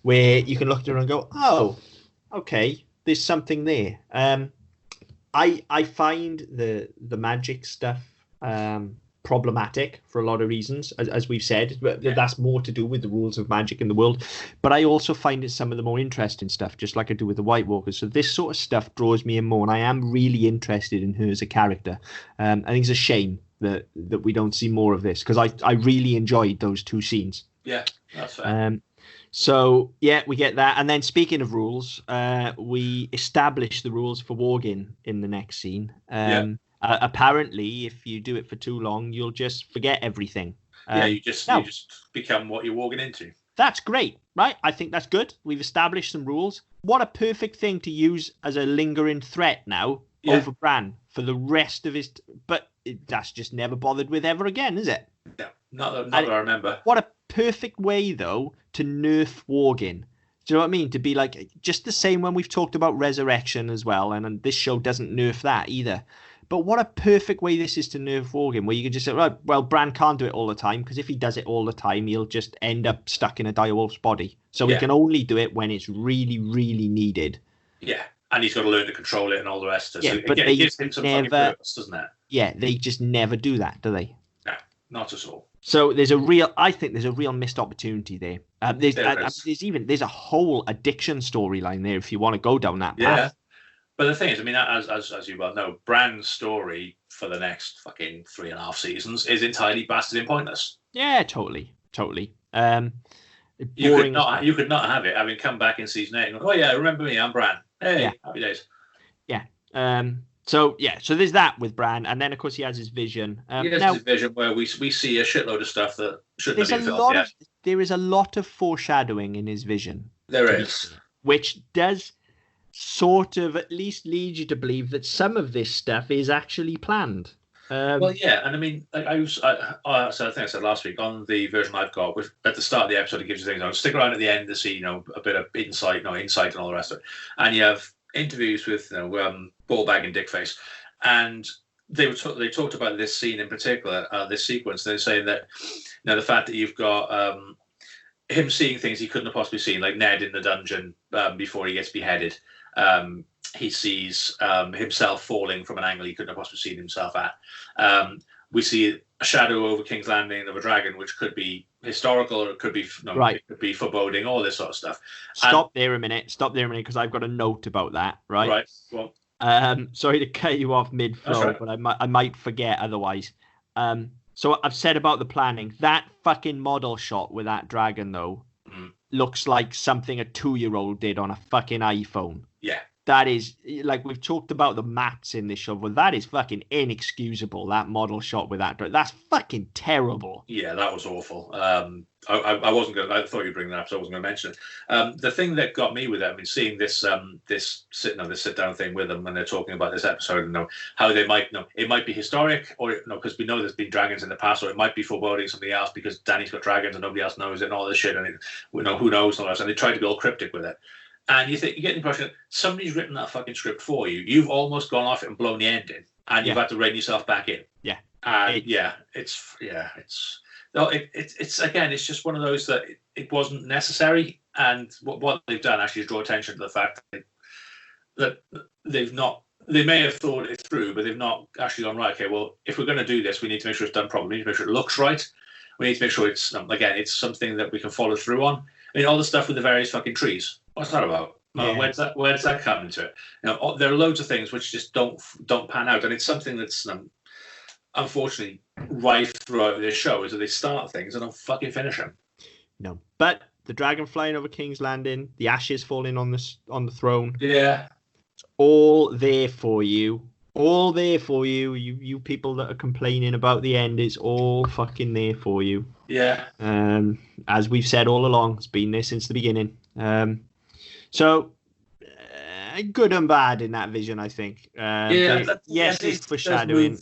where you can look at her and go, oh, okay, there's something there. I find the magic stuff problematic for a lot of reasons, as we've said. That's more to do with the rules of magic in the world. But I also find it some of the more interesting stuff, just like I do with the White Walkers. So this sort of stuff draws me in more, and I am really interested in her as a character. I think it's a shame that we don't see more of this, because I really enjoyed those two scenes. Yeah, that's fair. So, yeah, we get that. And then, speaking of rules, we establish the rules for warging in the next scene. Apparently, if you do it for too long, you'll just forget everything. You just become what you're walking into. That's great, right? I think that's good. We've established some rules. What a perfect thing to use as a lingering threat now over Bran for the rest of his... But that's just never bothered with ever again, is it? Yeah, not that I remember. What a perfect way, though, to nerf warging. Do you know what I mean? To be like, just the same when we've talked about resurrection as well, and this show doesn't nerf that either. But what a perfect way this is to nerf wargame, where you can just say, right, well, Bran can't do it all the time, because if he does it all the time, he'll just end up stuck in a direwolf's body. So he can only do it when it's really, really needed. Yeah, and he's got to learn to control it and all the rest. Yeah, so but it gives him some fucking purpose, doesn't it? Yeah, they just never do that, do they? No, not at all. So I think there's a real missed opportunity there. There's a whole addiction storyline there if you want to go down that path. Yeah. But the thing is, I mean, as you well know, Bran's story for the next fucking 3.5 seasons is entirely bastard and pointless. Yeah, totally. You could not have it having come back in season 8 and go, oh yeah, remember me, I'm Bran. Hey, happy days. Yeah. So there's that with Bran, and then of course he has his vision. He has his vision where we see a shitload of stuff that shouldn't have been filmed yet. There is a lot of foreshadowing in his vision. There is, which does sort of at least lead you to believe that some of this stuff is actually planned. Well, yeah, and I mean, so I think I said last week on the version I've got, at the start of the episode, it gives you things. Stick around at the end to see, a bit of insight, insight and all the rest of it. And you have interviews with, Ballbag and Dickface, and they talked about this scene in particular, this sequence. They're saying that, the fact that you've got him seeing things he couldn't have possibly seen, like Ned in the dungeon before he gets beheaded. He sees himself falling from an angle he couldn't have possibly seen himself at. We see a shadow over King's Landing of a dragon, which could be historical or it could be right. It could be foreboding, all this sort of stuff. Stop there a minute, because I've got a note about that. Right. Well, sorry to cut you off mid-flow, right. but I might forget otherwise. So I've said about the planning. That fucking model shot with that dragon, though, looks like something a 2-year-old did on a fucking iPhone. Yeah. That is, like, we've talked about the mats in this show, but that is fucking inexcusable, that model shot with that. That's fucking terrible. Yeah, that was awful. I wasn't going to, I thought you'd bring that up, so I wasn't going to mention it. The thing that got me with it, I mean, seeing this sit-down thing with them when they're talking about this episode, and how they might, it might be historic, or, because we know there's been dragons in the past, or it might be foreboding something else because Dany's got dragons and nobody else knows it and all this shit, and who knows, and all that, and they try to be all cryptic with it. And you get the impression that somebody's written that fucking script for you. You've almost gone off it and blown the ending, and you've had to rein yourself back in. Yeah. And it's again, it's just one of those that it wasn't necessary. And what they've done actually is draw attention to the fact that they may have thought it through, but they've not actually gone, right, okay, well, if we're going to do this, we need to make sure it's done properly. We need to make sure it looks right. We need to make sure it's something that we can follow through on. I mean, all the stuff with the various fucking trees. What's that about? Yeah. Where does that come into it? There are loads of things which just don't pan out, and it's something that's unfortunately rife throughout this show. Is that they start things and don't fucking finish them. No, but the dragon flying over King's Landing, the ashes falling on the throne. Yeah, it's all there for you. All there for you. You people that are complaining about the end, it's all fucking there for you. Yeah. As we've said all along, it's been there since the beginning. So good and bad in that vision, I think. It's foreshadowing.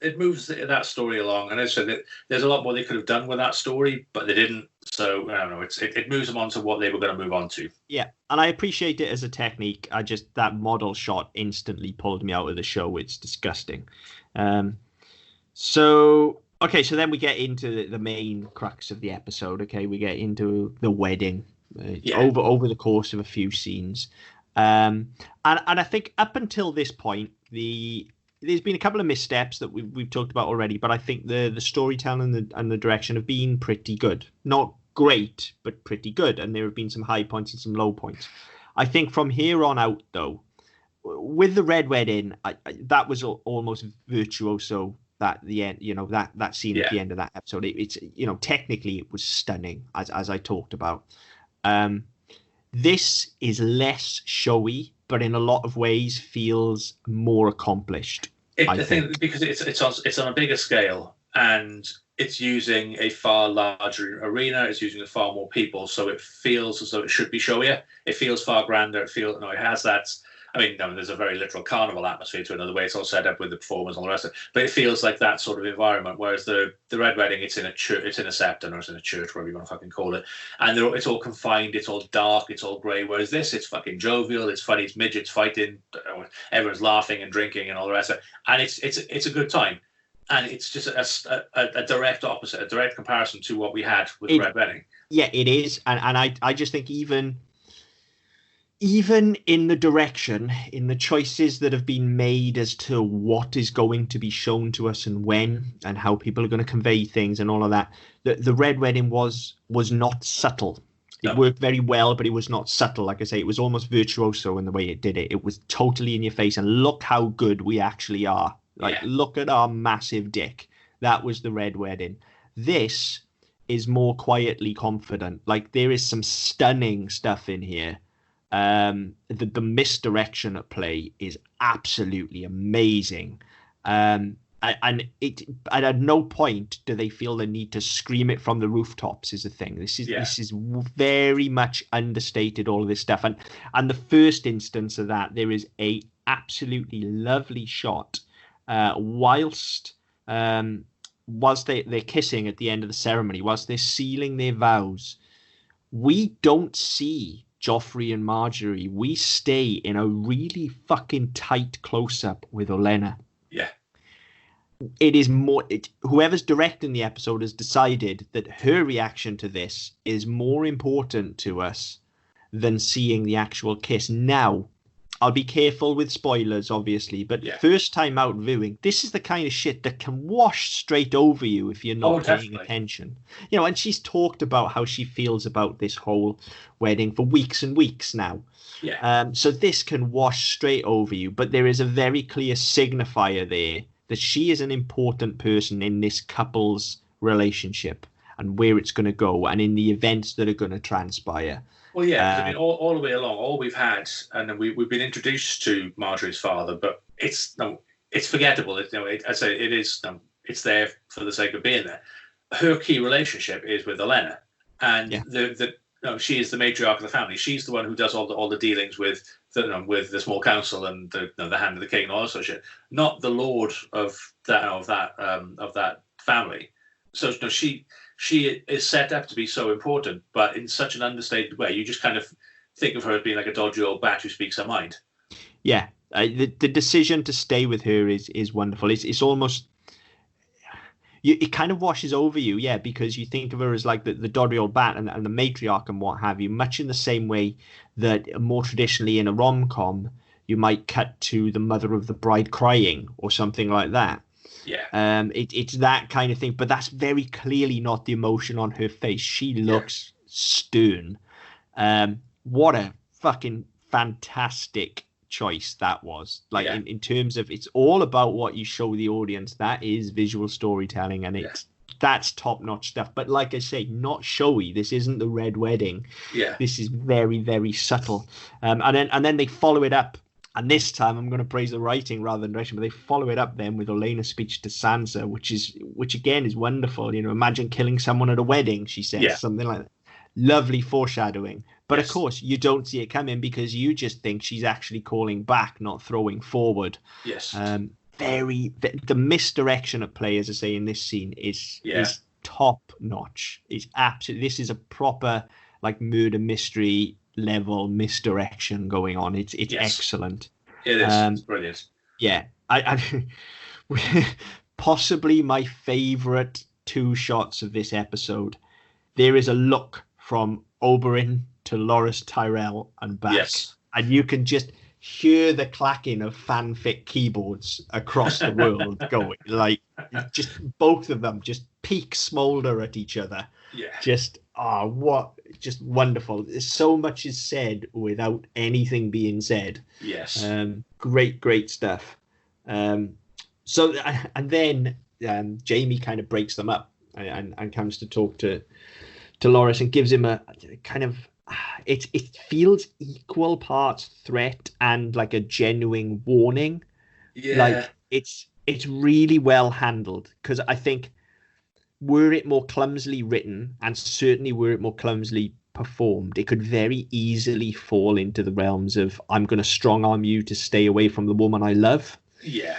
It moves that story along, and as I said, there's a lot more they could have done with that story, but they didn't. So I don't know. It moves them on to what they were going to move on to. Yeah, and I appreciate it as a technique. That model shot instantly pulled me out of the show. It's disgusting. So then we get into the main crux of the episode. Okay, we get into the wedding. Over the course of a few scenes, and I think up until this point, there's been a couple of missteps that we've talked about already, but I think the storytelling and the direction have been pretty good. Not great, but pretty good, and there have been some high points and some low points. I think from here on out, though, with the Red Wedding, that was almost virtuoso. That the end, that scene at the end of that episode, it's technically it was stunning, as I talked about. This is less showy, but in a lot of ways feels more accomplished. I think because it's on a bigger scale, and it's using a far larger arena. It's using far more people, so it feels as though it should be showier. It feels far grander. It has that. I mean, there's a very literal carnival atmosphere to another way. It's all set up with the performers and all the rest of it. But it feels like that sort of environment. Whereas the Red Wedding, it's in a church, it's in a septon, or it's in a church, whatever you want to fucking call it. And it's all confined, it's all dark, it's all grey. Whereas this, it's fucking jovial, it's funny, it's midgets fighting, everyone's laughing and drinking and all the rest of it. And it's a good time. And it's just a direct opposite, a direct comparison to what we had with Red Wedding. Yeah, it is. And I just think even in the direction, in the choices that have been made as to what is going to be shown to us and when, and how people are going to convey things and all of that, the Red Wedding was not subtle. It worked very well, but it was not subtle. Like I say, it was almost virtuoso in the way it did it. It was totally in your face, and look how good we actually are. Look at our massive dick. That was the Red Wedding. This is more quietly confident. Like, there is some stunning stuff in here. The misdirection at play is absolutely amazing. And at no point do they feel the need to scream it from the rooftops is a thing. This is very much understated, all of this stuff. And the first instance of that, there is a absolutely lovely shot whilst whilst they're kissing at the end of the ceremony, whilst they're sealing their vows, we don't see Joffrey and Margaery. We stay in a really fucking tight close-up with Olenna. Yeah. It is more... whoever's directing the episode has decided that her reaction to this is more important to us than seeing the actual kiss. Now, I'll be careful with spoilers, obviously, but first time out viewing, this is the kind of shit that can wash straight over you if you're not paying attention. You know, and she's talked about how she feels about this whole wedding for weeks and weeks now. Yeah. So this can wash straight over you, but there is a very clear signifier there that she is an important person in this couple's relationship and where it's going to go and in the events that are going to transpire. Well, yeah, I mean, all the way along, all we've had, and we've been introduced to Marjorie's father, but it's forgettable. It's there for the sake of being there. Her key relationship is with Olenna, and she is the matriarch of the family. She's the one who does all the dealings with the small council and the hand of the king and all that sort of shit. Not the lord of that family. So she is set up to be so important, but in such an understated way. You just kind of think of her as being like a dodgy old bat who speaks her mind. Yeah, the decision to stay with her is wonderful. It's almost... it kind of washes over you, yeah, because you think of her as like the dodgy old bat and the matriarch and what have you, much in the same way that more traditionally in a rom-com, you might cut to the mother of the bride crying or something like that. Yeah. It's that kind of thing, but that's very clearly not the emotion on her face. She looks stern. What a fucking fantastic choice that was. Like in terms of, it's all about what you show the audience. That is visual storytelling, and that's top-notch stuff. But like I say, not showy. This isn't the Red Wedding. Yeah. This is very, very subtle. And then they follow it up. And this time, I'm going to praise the writing rather than direction, but they follow it up then with Olenna's speech to Sansa, which again is wonderful. You know, imagine killing someone at a wedding, she says, something like that. Lovely foreshadowing. But of course, you don't see it coming because you just think she's actually calling back, not throwing forward. Yes. The misdirection at play, as I say, in this scene is top notch. It's absolutely. This is a proper like murder mystery level misdirection going on. It's excellent. It is. It's brilliant. Yeah, I possibly my favorite two shots of this episode. There is a look from Oberyn to Loras Tyrell and back, and you can just hear the clacking of fanfic keyboards across the world going, like just both of them just peak smolder at each other. Yeah. Just wonderful. So much is said without anything being said. Yes. Great stuff. So and then Jaime kind of breaks them up and comes to talk to Loras and gives him a kind of it feels equal parts threat and like a genuine warning. Yeah. Like it's really well handled, because I think were it more clumsily written, and certainly were it more clumsily performed, it could very easily fall into the realms of I'm going to strong arm you to stay away from the woman I love. Yeah.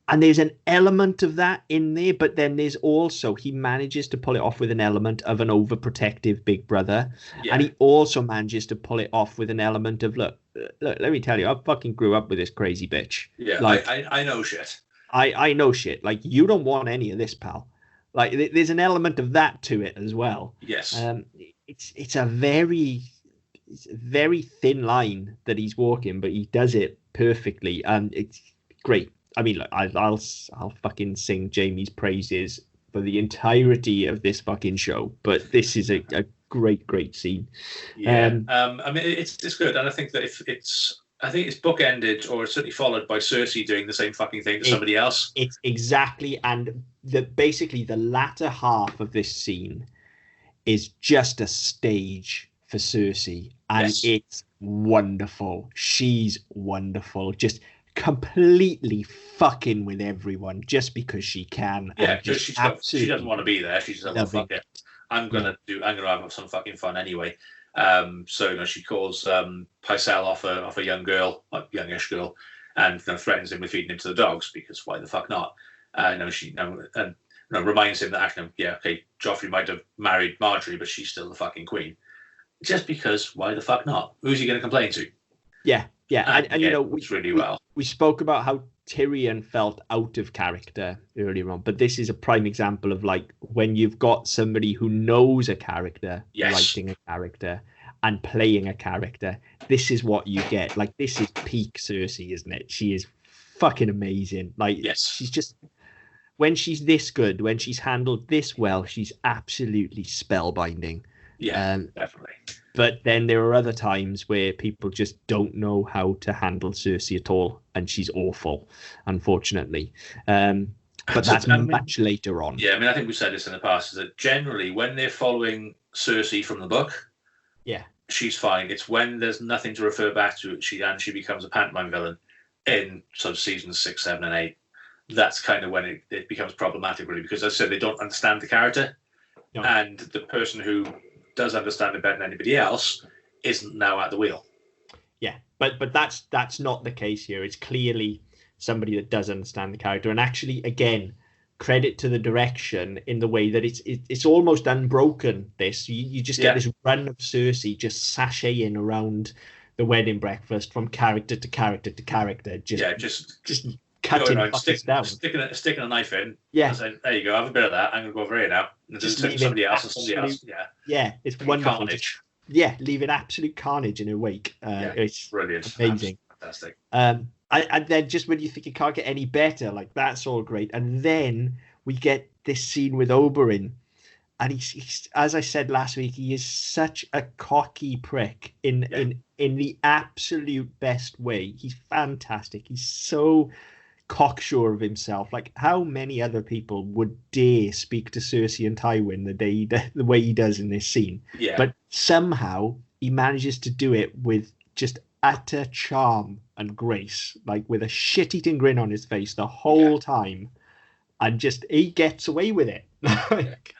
And there's an element of that in there, but then there's also, he manages to pull it off with an element of an overprotective big brother. Yeah. And he also manages to pull it off with an element of, look, let me tell you, I fucking grew up with this crazy bitch. Yeah, like, I know shit. I know shit. Like, you don't want any of this, pal. Like, there's an element of that to it as well. Yes. It's a very thin line that he's walking, but he does it perfectly, and it's great. I mean, look, I'll fucking sing Jaime's praises for the entirety of this fucking show, but this is a great scene. Yeah. I mean, it's good, and I think that if it's bookended, or certainly followed by Cersei doing the same fucking thing to somebody else. It's exactly, and basically the latter half of this scene is just a stage for Cersei, and it's wonderful. She's wonderful, just completely fucking with everyone just because she can. Yeah, because she doesn't want to be there. She's just like, fuck it. I'm gonna have some fucking fun anyway. So she calls Pycelle off a young girl, a youngish girl, and threatens him with feeding him to the dogs, because why the fuck not? She reminds him that actually, Joffrey might have married Margaery, but she's still the fucking queen. Just because, why the fuck not? Who's he going to complain to? Yeah. And we spoke about how Tyrion felt out of character earlier on, but this is a prime example of like when you've got somebody who knows a character, writing a character and playing a character, this is what you get. Like, this is peak Cersei, isn't it? She is fucking amazing. Like, she's just, when she's this good, when she's handled this well, she's absolutely spellbinding. Yeah, definitely. But then there are other times where people just don't know how to handle Cersei at all, and she's awful, unfortunately. But that's much later on. Yeah, I mean, I think we've said this in the past, is that generally when they're following Cersei from the book, she's fine. It's when there's nothing to refer back to, she becomes a pantomime villain in sort of seasons 6, 7, and 8. That's kind of when it becomes problematic, really, because as I said, they don't understand the character, and the person who does understand it better than anybody else isn't now at the wheel. Yeah, but that's not the case here. It's clearly somebody that does understand the character, and actually, again, credit to the direction in the way that it's almost unbroken. This you just get this run of Cersei just sashaying around the wedding breakfast from character to character to character, just cutting down, sticking a knife in. Yeah, saying, there you go, have a bit of that. I'm gonna go over here now. And just somebody else. Yeah, it's wonderful. Carnage. Leaving absolute carnage in her wake. It's brilliant, amazing, fantastic. And then just when you think it can't get any better, like that's all great, and then we get this scene with Oberyn, and he's as I said last week, he is such a cocky prick in the absolute best way. He's fantastic. He's so cocksure of himself. Like, how many other people would dare speak to Cersei and Tywin the way he does in this scene? Yeah. But somehow he manages to do it with just utter charm and grace, like with a shit-eating grin on his face the whole time, and just he gets away with it.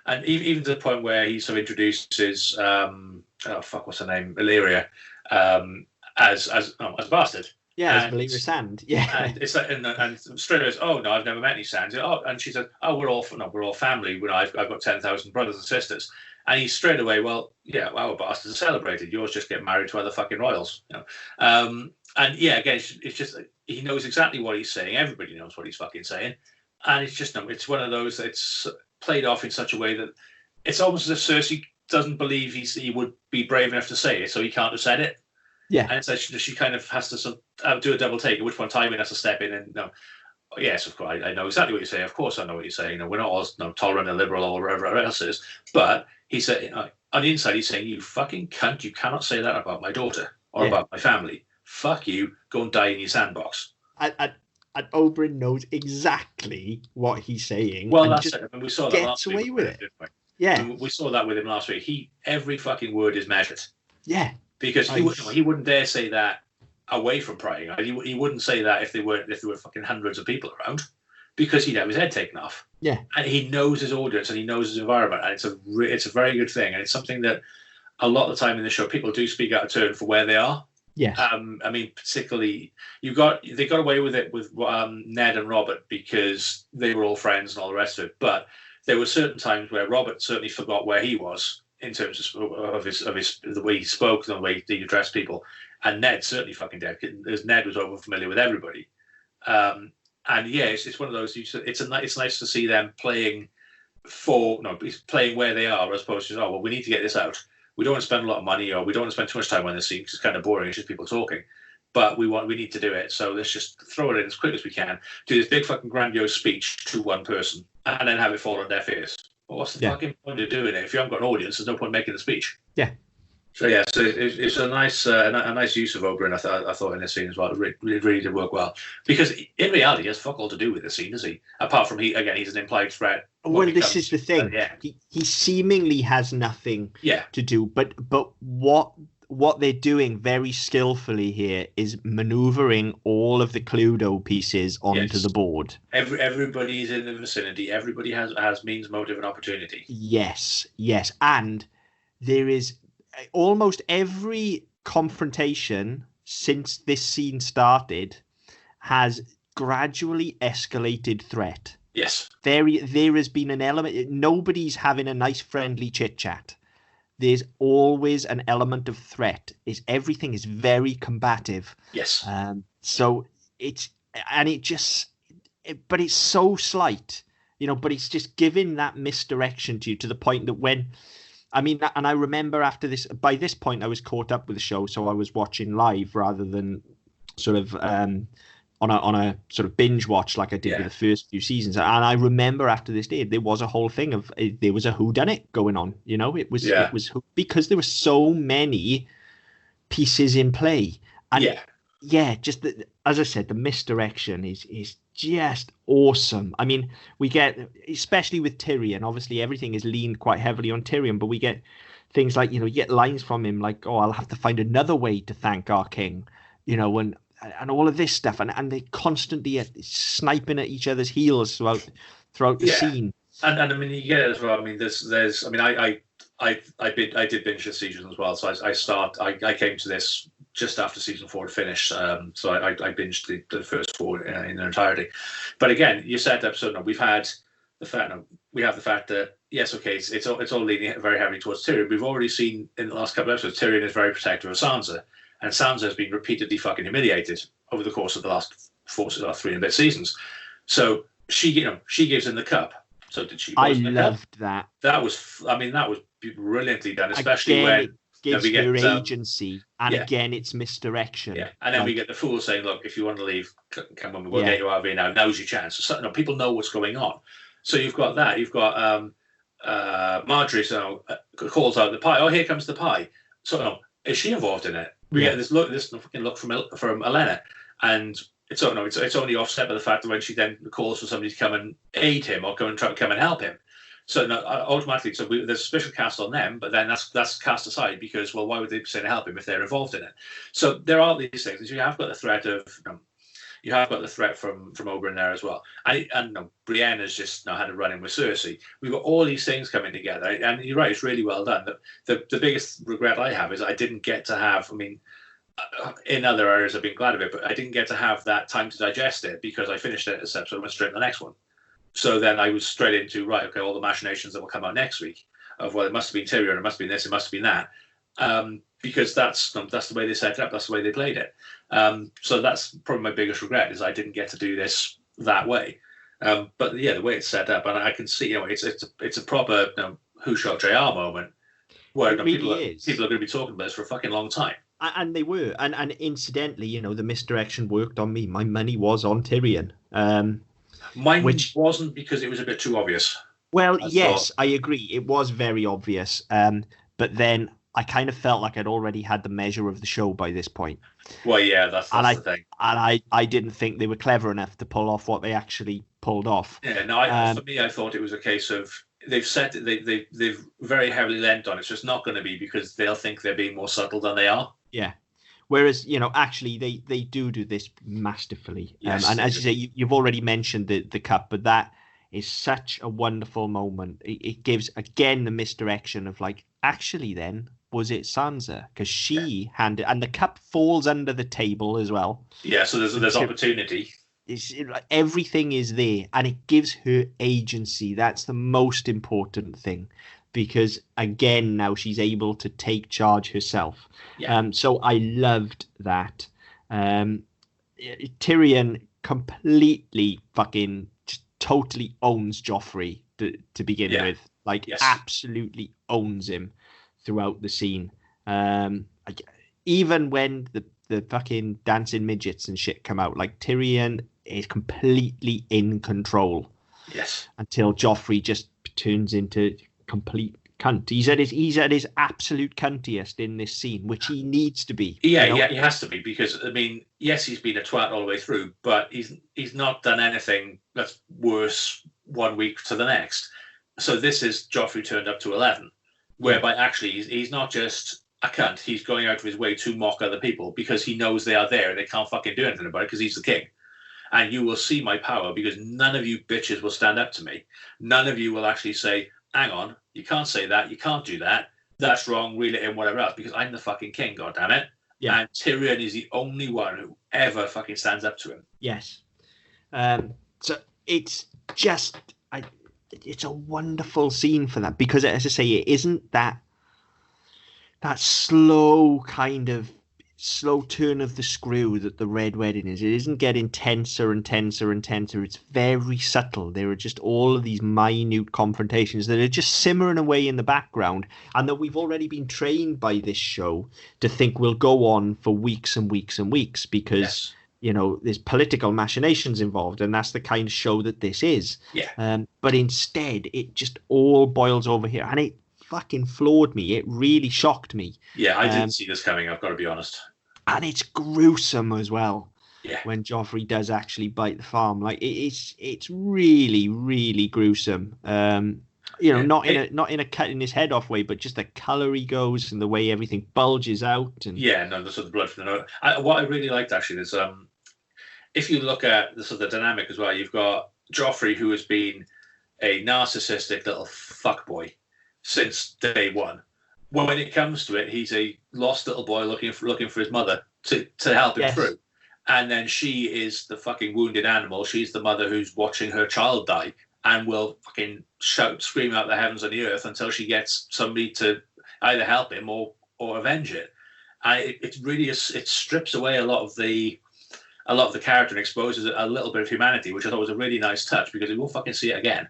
And even to the point where he sort of introduces what's her name, Illyria, as a bastard. Yeah, as Valyria Sand. Yeah, and it's like, and straight away, oh no, I've never met any Sands. Oh, and she said, oh, we're all family. I've got 10,000 brothers and sisters. And he's straight away, well, yeah, our bastards are celebrated. Yours just get married to other fucking royals. And yeah, again, it's just he knows exactly what he's saying. Everybody knows what he's fucking saying, and it's one of those that's played off in such a way that it's almost as if Cersei doesn't believe he would be brave enough to say it, so he can't have said it. Yeah, and so she kind of has to do a double take, at which one Tywin has to step in and yes, of course, I know exactly what you're saying. Of course, I know what you're saying. We're not all tolerant and liberal or whatever else it is. But he said, on the inside, he's saying, you fucking cunt, you cannot say that about my daughter or about my family. Fuck you, go and die in your sandbox. And Oberyn knows exactly what he's saying. Well, that's it. I mean, we saw that last week. Gets away with it. Yeah. And we saw that with him last week. Every fucking word is measured. Yeah. Because he wouldn't dare say that away from prying. He wouldn't say that if there were fucking hundreds of people around, because he'd have his head taken off. Yeah, and he knows his audience and he knows his environment, and it's a very good thing, and it's something that a lot of the time in the show people do speak out of turn for where they are. Yeah, I mean, particularly they got away with it with Ned and Robert because they were all friends and all the rest of it. But there were certain times where Robert certainly forgot where he was in terms of the way he spoke and the way he addressed people. And Ned certainly fucking did, because Ned was over familiar with everybody. And yeah, it's one of those. It's nice to see them playing where they are, as opposed to we need to get this out. We don't want to spend a lot of money, or we don't want to spend too much time on this scene because it's kind of boring. It's just people talking. But we need to do it. So let's just throw it in as quick as we can. Do this big fucking grandiose speech to one person, and then have it fall on deaf ears. Well, what's the fucking point of doing it? If you haven't got an audience, there's no point making the speech. Yeah. So yeah, so it's a nice use of Oberyn. I thought in this scene as well. It really did work well, because in reality, he has fuck all to do with this scene, does he? Apart from he's an implied threat. Well, this is the thing. He seemingly has nothing to do, but what they're doing very skillfully here is maneuvering all of the Cluedo pieces onto the board. Everybody's in the vicinity. Everybody has means, motive, and opportunity. Yes, and there is almost every confrontation since this scene started has gradually escalated threat. Yes. There has been an element. Nobody's having a nice, friendly chit chat. There's always an element of threat. Everything is very combative. Yes. So but it's so slight, but it's just giving that misdirection to you to the point that and I remember after this, by this point, I was caught up with the show, so I was watching live rather than sort of on a sort of binge watch like I did with the first few seasons. And I remember after this day, there was a whole thing of there was a whodunit going on. It was because there were so many pieces in play. And just as I said, the misdirection is just awesome. I mean, we get, especially with Tyrion, obviously everything is leaned quite heavily on Tyrion, but we get things like, you get lines from him like, "Oh, I'll have to find another way to thank our king," and all of this stuff, and they constantly sniping at each other's heels throughout the scene. And I mean, you get it as well. I mean, there's I mean, I did binge this season as well, so I came to this just after season 4 to finish, so I binged the first 4 in their entirety. But again, you said episode, we have the fact that yes, okay, it's all leaning very heavily towards Tyrion. We've already seen in the last couple of episodes, Tyrion is very protective of Sansa, and Sansa has been repeatedly fucking humiliated over the course of the last 3 and a bit seasons. So she gives him the cup. So did she? I loved that. That was brilliantly done, especially when it gives her agency, and again, it's misdirection. Yeah, and then we get the fool saying, "Look, if you want to leave, come on, we'll get you out of here now. Now's your chance." So people know what's going on. So you've got that. You've got Margaery calls out the pie. Oh, here comes the pie. So is she involved in it? We get this fucking look from Olenna, and it's only offset by the fact that when she then calls for somebody to come and aid him or come and help him. So automatically, there's a suspicion cast on them, but then that's cast aside because, well, why would they be saying to help him if they're involved in it? So there are these things. You have got the threat from Oberyn there as well. And Brienne has just had a run in with Cersei. We've got all these things coming together, and you're right, it's really well done. The biggest regret I have is I didn't get to have. I mean, in other areas I've been glad of it, but I didn't get to have that time to digest it because I finished it this episode and went straight to the next one. So then I was straight into, all the machinations that will come out next week of, well, it must have been Tyrion, it must have been this, it must have been that. Because that's the way they set it up, that's the way they played it. So that's probably my biggest regret is I didn't get to do this that way. But the way it's set up, and I can see, it's a proper Who Shot JR moment where people are going to be talking about this for a fucking long time. And they were, and incidentally, the misdirection worked on me. My money was on Tyrion. Mine wasn't because it was a bit too obvious. Well, I agree. It was very obvious. But then I kind of felt like I'd already had the measure of the show by this point. Well, yeah, that's the thing. And I didn't think they were clever enough to pull off what they actually pulled off. Yeah, no, for me, I thought it was a case of they've very heavily lent on it. So it's not going to be because they'll think they're being more subtle than they are. Yeah. Whereas, actually, they do this masterfully. Yes, and as you say, you've already mentioned the cup, but that is such a wonderful moment. It gives, again, the misdirection of, actually then, was it Sansa? Because she handed... And the cup falls under the table as well. Yeah, so there's opportunity. Everything is there, and it gives her agency. That's the most important thing. Because again, now she's able to take charge herself. Yeah. So I loved that. Tyrion completely fucking just totally owns Joffrey to begin with. Absolutely owns him throughout the scene. Even when the fucking dancing midgets and shit come out, Tyrion is completely in control. Yes. Until Joffrey just turns into complete cunt. He's at his absolute cuntiest in this scene, which he needs to be. Yeah, he has to be because yes, he's been a twat all the way through, but he's not done anything that's worse one week to the next. So this is Joffrey turned up to 11, whereby actually he's not just a cunt. He's going out of his way to mock other people because he knows they are there and they can't fucking do anything about it because he's the king. And you will see my power because none of you bitches will stand up to me. None of you will actually say, hang on, you can't say that, you can't do that, that's wrong, reel it in, whatever else, because I'm the fucking king, goddammit. Yeah. And Tyrion is the only one who ever fucking stands up to him. Yes. So it's just, it's a wonderful scene for that, because as I say, it isn't that slow turn of the screw that the Red Wedding is. It isn't getting tenser and tenser and tenser. It's very subtle. There are just all of these minute confrontations that are just simmering away in the background, and that we've already been trained by this show to think will go on for weeks and weeks and weeks, because there's political machinations involved, and that's the kind of show that this is. But instead, it just all boils over here, and it fucking floored me. It really shocked me. I didn't see this coming, I've got to be honest. And it's gruesome as well. When Joffrey does actually bite the farm, like it's really, really gruesome. Not in a cutting his head off way, but just the colour he goes and the way everything bulges out. And the sort of blood from the nose. What I really liked actually is if you look at the sort of dynamic as well, you've got Joffrey, who has been a narcissistic little fuckboy since day one. When it comes to it, he's a lost little boy looking for his mother to help him through. And then she is the fucking wounded animal. She's the mother who's watching her child die and will fucking scream out the heavens and the earth until she gets somebody to either help him or avenge it. And it really is, it strips away a lot of the character and exposes a little bit of humanity, which I thought was a really nice touch, because we won't fucking see it again.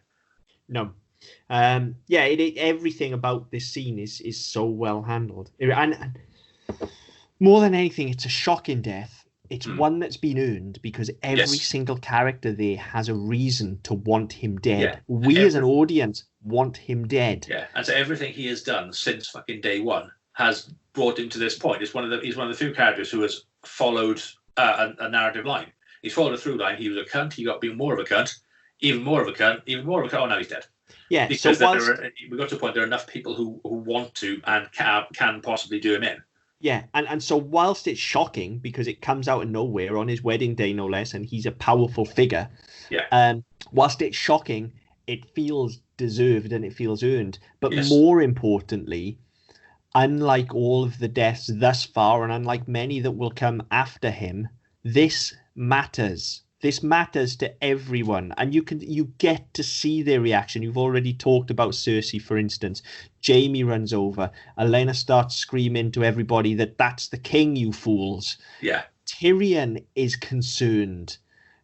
No. Everything about this scene is so well handled, and more than anything, it's a shocking death. It's one that's been earned, because every single character there has a reason to want him dead. We as an audience want him dead. And so everything he has done since fucking day one has brought him to this point. He's one of the few characters who has followed a narrative line. He's followed a through line. He was a cunt. He got being more of a cunt, even more of a cunt, even more of a cunt. Oh, now he's dead. Because we got to a point, there are enough people who want to and can possibly do him in. And so whilst it's shocking, because it comes out of nowhere on his wedding day, no less, and he's a powerful figure. Whilst it's shocking, it feels deserved and it feels earned. But more importantly, unlike all of the deaths thus far, and unlike many that will come after him, this matters. This matters to everyone, and you get to see their reaction. You've already talked about Cersei, for instance. Jaime runs over. Olenna starts screaming to everybody that's the king, you fools. Tyrion is concerned,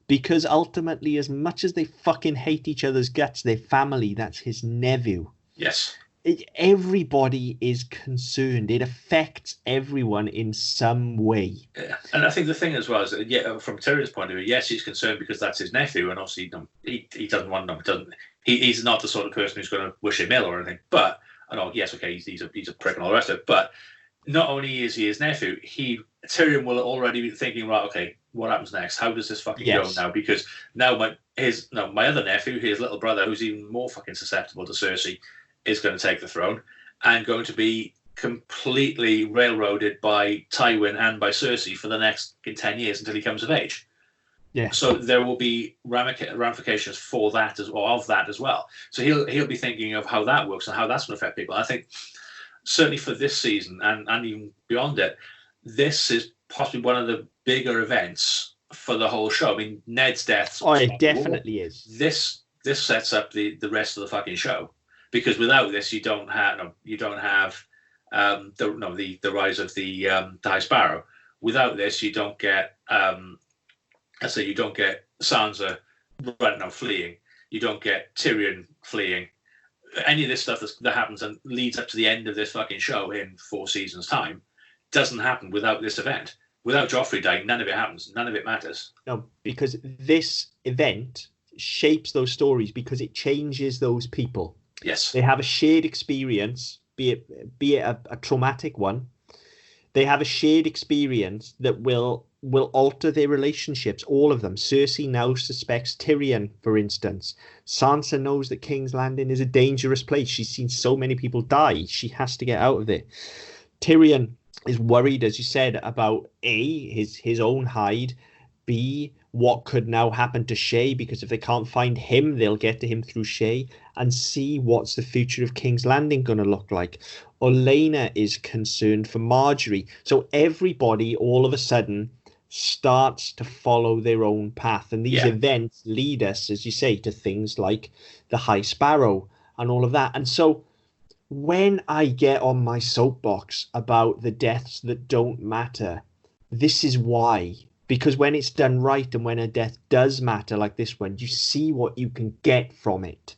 because ultimately, as much as they fucking hate each other's guts, their family, that's his nephew. Everybody is concerned. It affects everyone in some way. And I think the thing as well is that, from Tyrion's point of view, yes, he's concerned because that's his nephew, and obviously he doesn't want them. He's not the sort of person who's going to wish him ill or anything. But he's a prick and all the rest of it. But not only is he his nephew, Tyrion will already be thinking, right, okay, what happens next? How does this fucking go now? Because now my other nephew, his little brother, who's even more fucking susceptible to Cersei, is going to take the throne and going to be completely railroaded by Tywin and by Cersei for the next 10 years until he comes of age. So there will be ramifications for that as well. So he'll be thinking of how that works and how that's going to affect people. I think certainly for this season and even beyond it, this is possibly one of the bigger events for the whole show. I mean, Ned's death. Oh, it definitely is. This sets up the rest of the fucking show. Because without this, you don't have the rise of the High Sparrow. Without this, you don't get Sansa fleeing. You don't get Tyrion fleeing. Any of this stuff that happens and leads up to the end of this fucking show in 4 seasons' time doesn't happen without this event. Without Joffrey dying, none of it happens. None of it matters. No, because this event shapes those stories, because it changes those people. Yes. They have a shared experience, be it a traumatic one. They have a shared experience that will alter their relationships, all of them. Cersei now suspects Tyrion, for instance. Sansa knows that King's Landing is a dangerous place. She's seen so many people die. She has to get out of there. Tyrion is worried, as you said, about A, his own hide, B, what could now happen to Shay, because if they can't find him, they'll get to him through Shay, and C, what's the future of King's Landing going to look like? Olenna is concerned for Margaery. So everybody all of a sudden starts to follow their own path. And these Yeah. events lead us, as you say, to things like the High Sparrow and all of that. And so when I get on my soapbox about the deaths that don't matter, this is why. Because when it's done right and when a death does matter like this one, you see what you can get from it.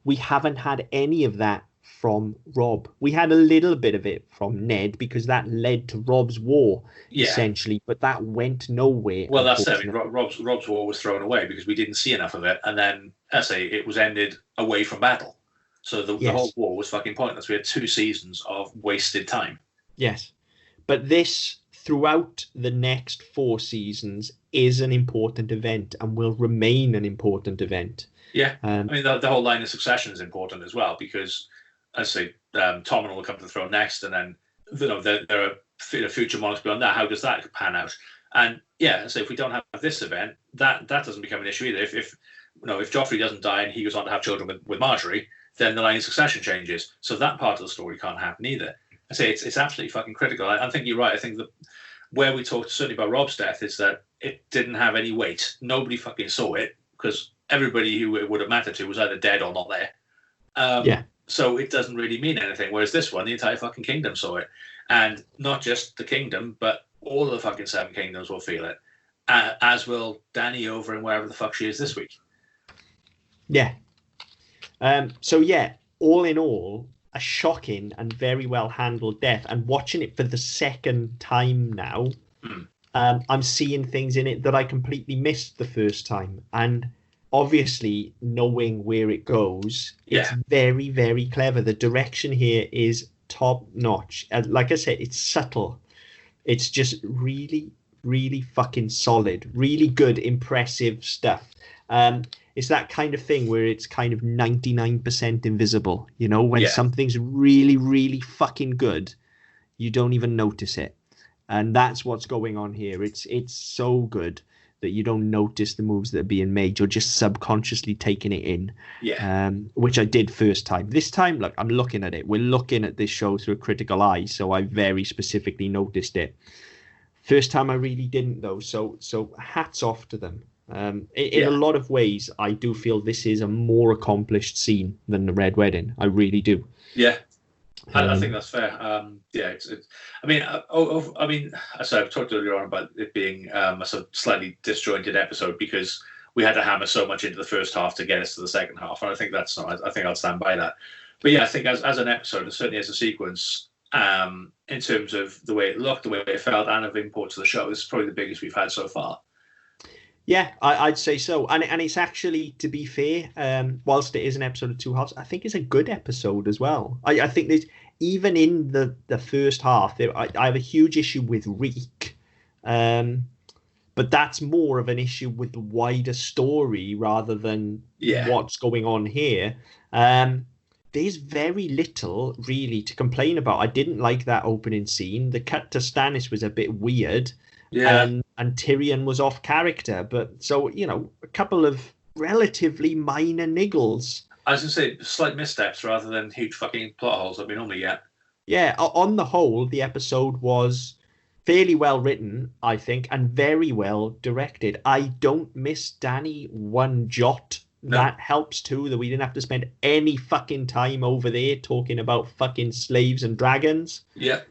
We haven't had any of that from Robb. We had a little bit of it from Ned because that led to Robb's war, essentially, but that went nowhere. Well, that's it. I mean, Robb's war was thrown away because we didn't see enough of it, and then, as I say, it was ended away from battle. So the whole war was fucking pointless. We had 2 seasons of wasted time. Yes. But this, throughout the next 4 seasons, is an important event and will remain an important event. Yeah. I mean, the whole line of succession is important as well because, as I say, Tommen will come to the throne next, and then there are future monarchs beyond that. How does that pan out? And yeah, so if we don't have this event, that doesn't become an issue either. If Joffrey doesn't die and he goes on to have children with Margaery, then the line of succession changes. So that part of the story can't happen either. I say it's absolutely fucking critical. I think you're right. I think that where we talked certainly about Robb's death is that it didn't have any weight. Nobody fucking saw it because everybody who it would have mattered to was either dead or not there. So it doesn't really mean anything. Whereas this one, the entire fucking kingdom saw it. And not just the kingdom, but all of the fucking 7 kingdoms will feel it. As will Dany over in wherever the fuck she is this week. Yeah. So yeah, all in all, a shocking and very well handled death. And watching it for the second time now, I'm seeing things in it that I completely missed the first time. And obviously, knowing where it goes, it's very, very clever. The direction here is top notch. Like I said, it's subtle. It's just really, really fucking solid. Really good, impressive stuff. It's that kind of thing where it's kind of 99% invisible. You know, when something's really, really fucking good, you don't even notice it. And that's what's going on here. It's so good that you don't notice the moves that are being made. You're just subconsciously taking it in. Which I did first time. This time, look, I'm looking at it. We're looking at this show through a critical eye, so I very specifically noticed it. First time I really didn't, though. So hats off to them. In a lot of ways, I do feel this is a more accomplished scene than the Red Wedding. I really do. Yeah. I think that's fair. I mean, as I've talked earlier on about it being a sort of slightly disjointed episode because we had to hammer so much into the first half to get us to the second half, and I think I think I'll stand by that. But yeah, I think as an episode and certainly as a sequence, in terms of the way it looked, the way it felt, and of import to the show, this is probably the biggest we've had so far. Yeah, I'd say so. And it's actually, to be fair, whilst it is an episode of 2 halves, I think it's a good episode as well. I think there's, even in the first half, I have a huge issue with Reek. But that's more of an issue with the wider story rather than what's going on here. There's very little really to complain about. I didn't like that opening scene. The cut to Stannis was a bit weird. And Tyrion was off character, but so a couple of relatively minor niggles. I was going to say slight missteps rather than huge fucking plot holes that we normally get. Yeah, on the whole, the episode was fairly well written, I think, and very well directed. I don't miss Dany one jot. No. That helps too, that we didn't have to spend any fucking time over there talking about fucking slaves and dragons. Yeah.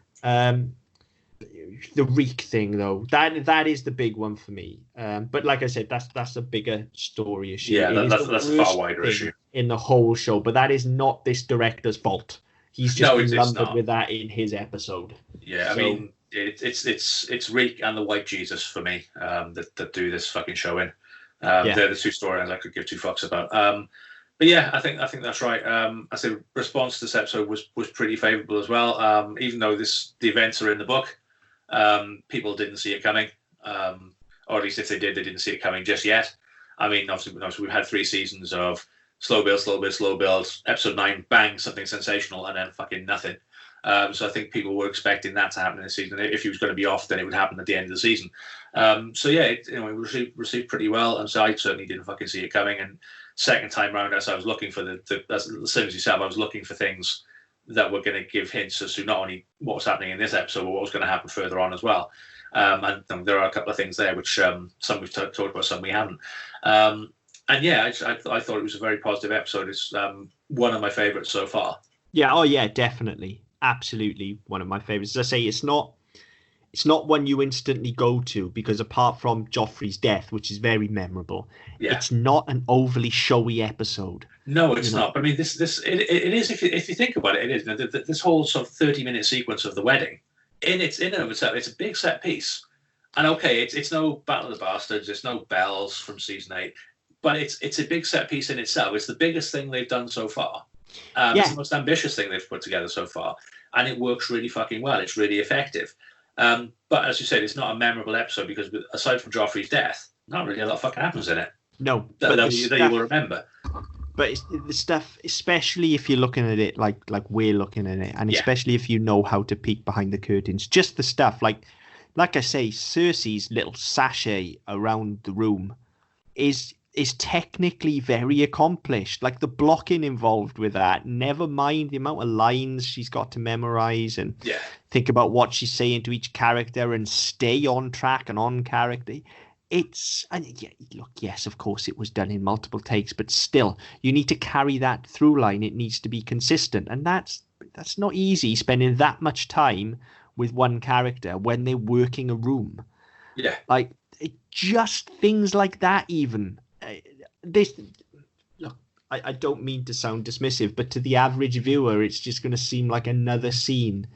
The Reek thing, though, that is the big one for me. But like I said, that's a bigger story issue. Yeah, that's a far wider issue in the whole show. But that is not this director's fault. He's just been lumbered with that in his episode. Yeah, I mean, it's Reek and the White Jesus for me that do this fucking show in. They're the 2 storylines I could give 2 fucks about. But yeah, I think that's right. I say response to this episode was pretty favourable as well. Even though the events are in the book. People didn't see it coming, or at least if they did, they didn't see it coming just yet. I mean, obviously we've had 3 seasons of slow build, episode 9, bang, something sensational, and then fucking nothing. So I think people were expecting that to happen this season. If he was going to be off, then it would happen at the end of the season. So yeah, it received pretty well, and so I certainly didn't fucking see it coming. And second time round, as I was looking for as same as yourself, I was looking for things that were going to give hints as to not only what was happening in this episode, but what was going to happen further on as well. And there are a couple of things there which some we've talked about, some we haven't. And yeah, I thought it was a very positive episode. It's one of my favourites so far. Yeah, oh yeah, definitely, absolutely one of my favourites. As I say, it's not one you instantly go to, because apart from Joffrey's death, which is very memorable, it's not an overly showy episode. No, it's not. But I mean, this it is, if you think about it, it is. This whole sort of 30-minute sequence of the wedding, in and of itself, it's a big set piece. And okay, it's no Battle of the Bastards, it's no bells from season 8, but it's a big set piece in itself. It's the biggest thing they've done so far. It's the most ambitious thing they've put together so far, and it works really fucking well. It's really effective. But as you said, it's not a memorable episode because aside from Joffrey's death, not really a lot fucking happens in it. No, that you will remember. But it's the stuff, especially if you're looking at it like we're looking at it, and especially if you know how to peek behind the curtains, just the stuff like I say, Cersei's little sachet around the room is technically very accomplished. Like the blocking involved with that, never mind the amount of lines she's got to memorize and think about what she's saying to each character and stay on track and on character. Look, yes, of course it was done in multiple takes, but still, you need to carry that through line. It needs to be consistent, and that's not easy, spending that much time with one character when they're working a room. Yeah, like just things like that. Even I don't mean to sound dismissive, but to the average viewer, it's just going to seem like another scene.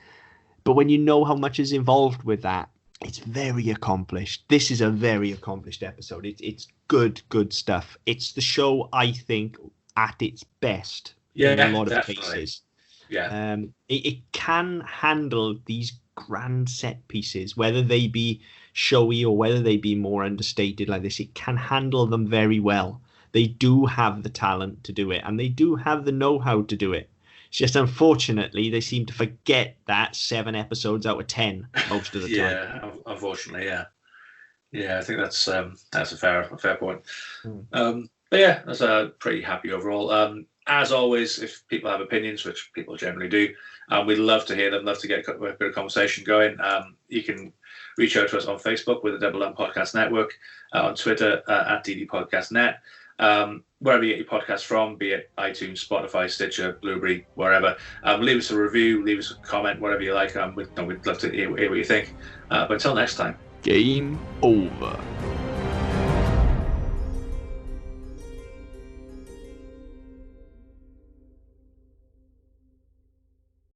But when you know how much is involved with that, it's very accomplished. This is a very accomplished episode. It's good stuff. It's the show, I think, at its best in a lot of cases. Yeah. It can handle these grand set pieces, whether they be showy or whether they be more understated like this. It can handle them very well. They do have the talent to do it, and they do have the know-how to do it. It's just unfortunately they seem to forget that 7 episodes out of 10 most of the time. Yeah, unfortunately, yeah. Yeah, I think that's a fair point. But yeah, that's pretty happy overall. As always, if people have opinions, which people generally do, we'd love to hear them. Love to get a bit of conversation going. You can reach out to us on Facebook with the Double Down Podcast Network, on Twitter at DD Podcast Net. Wherever you get your podcasts from, be it iTunes, Spotify, Stitcher, Blueberry, wherever. Leave us a review, leave us a comment, whatever you like. We'd love to hear what you think. But until next time. Game over.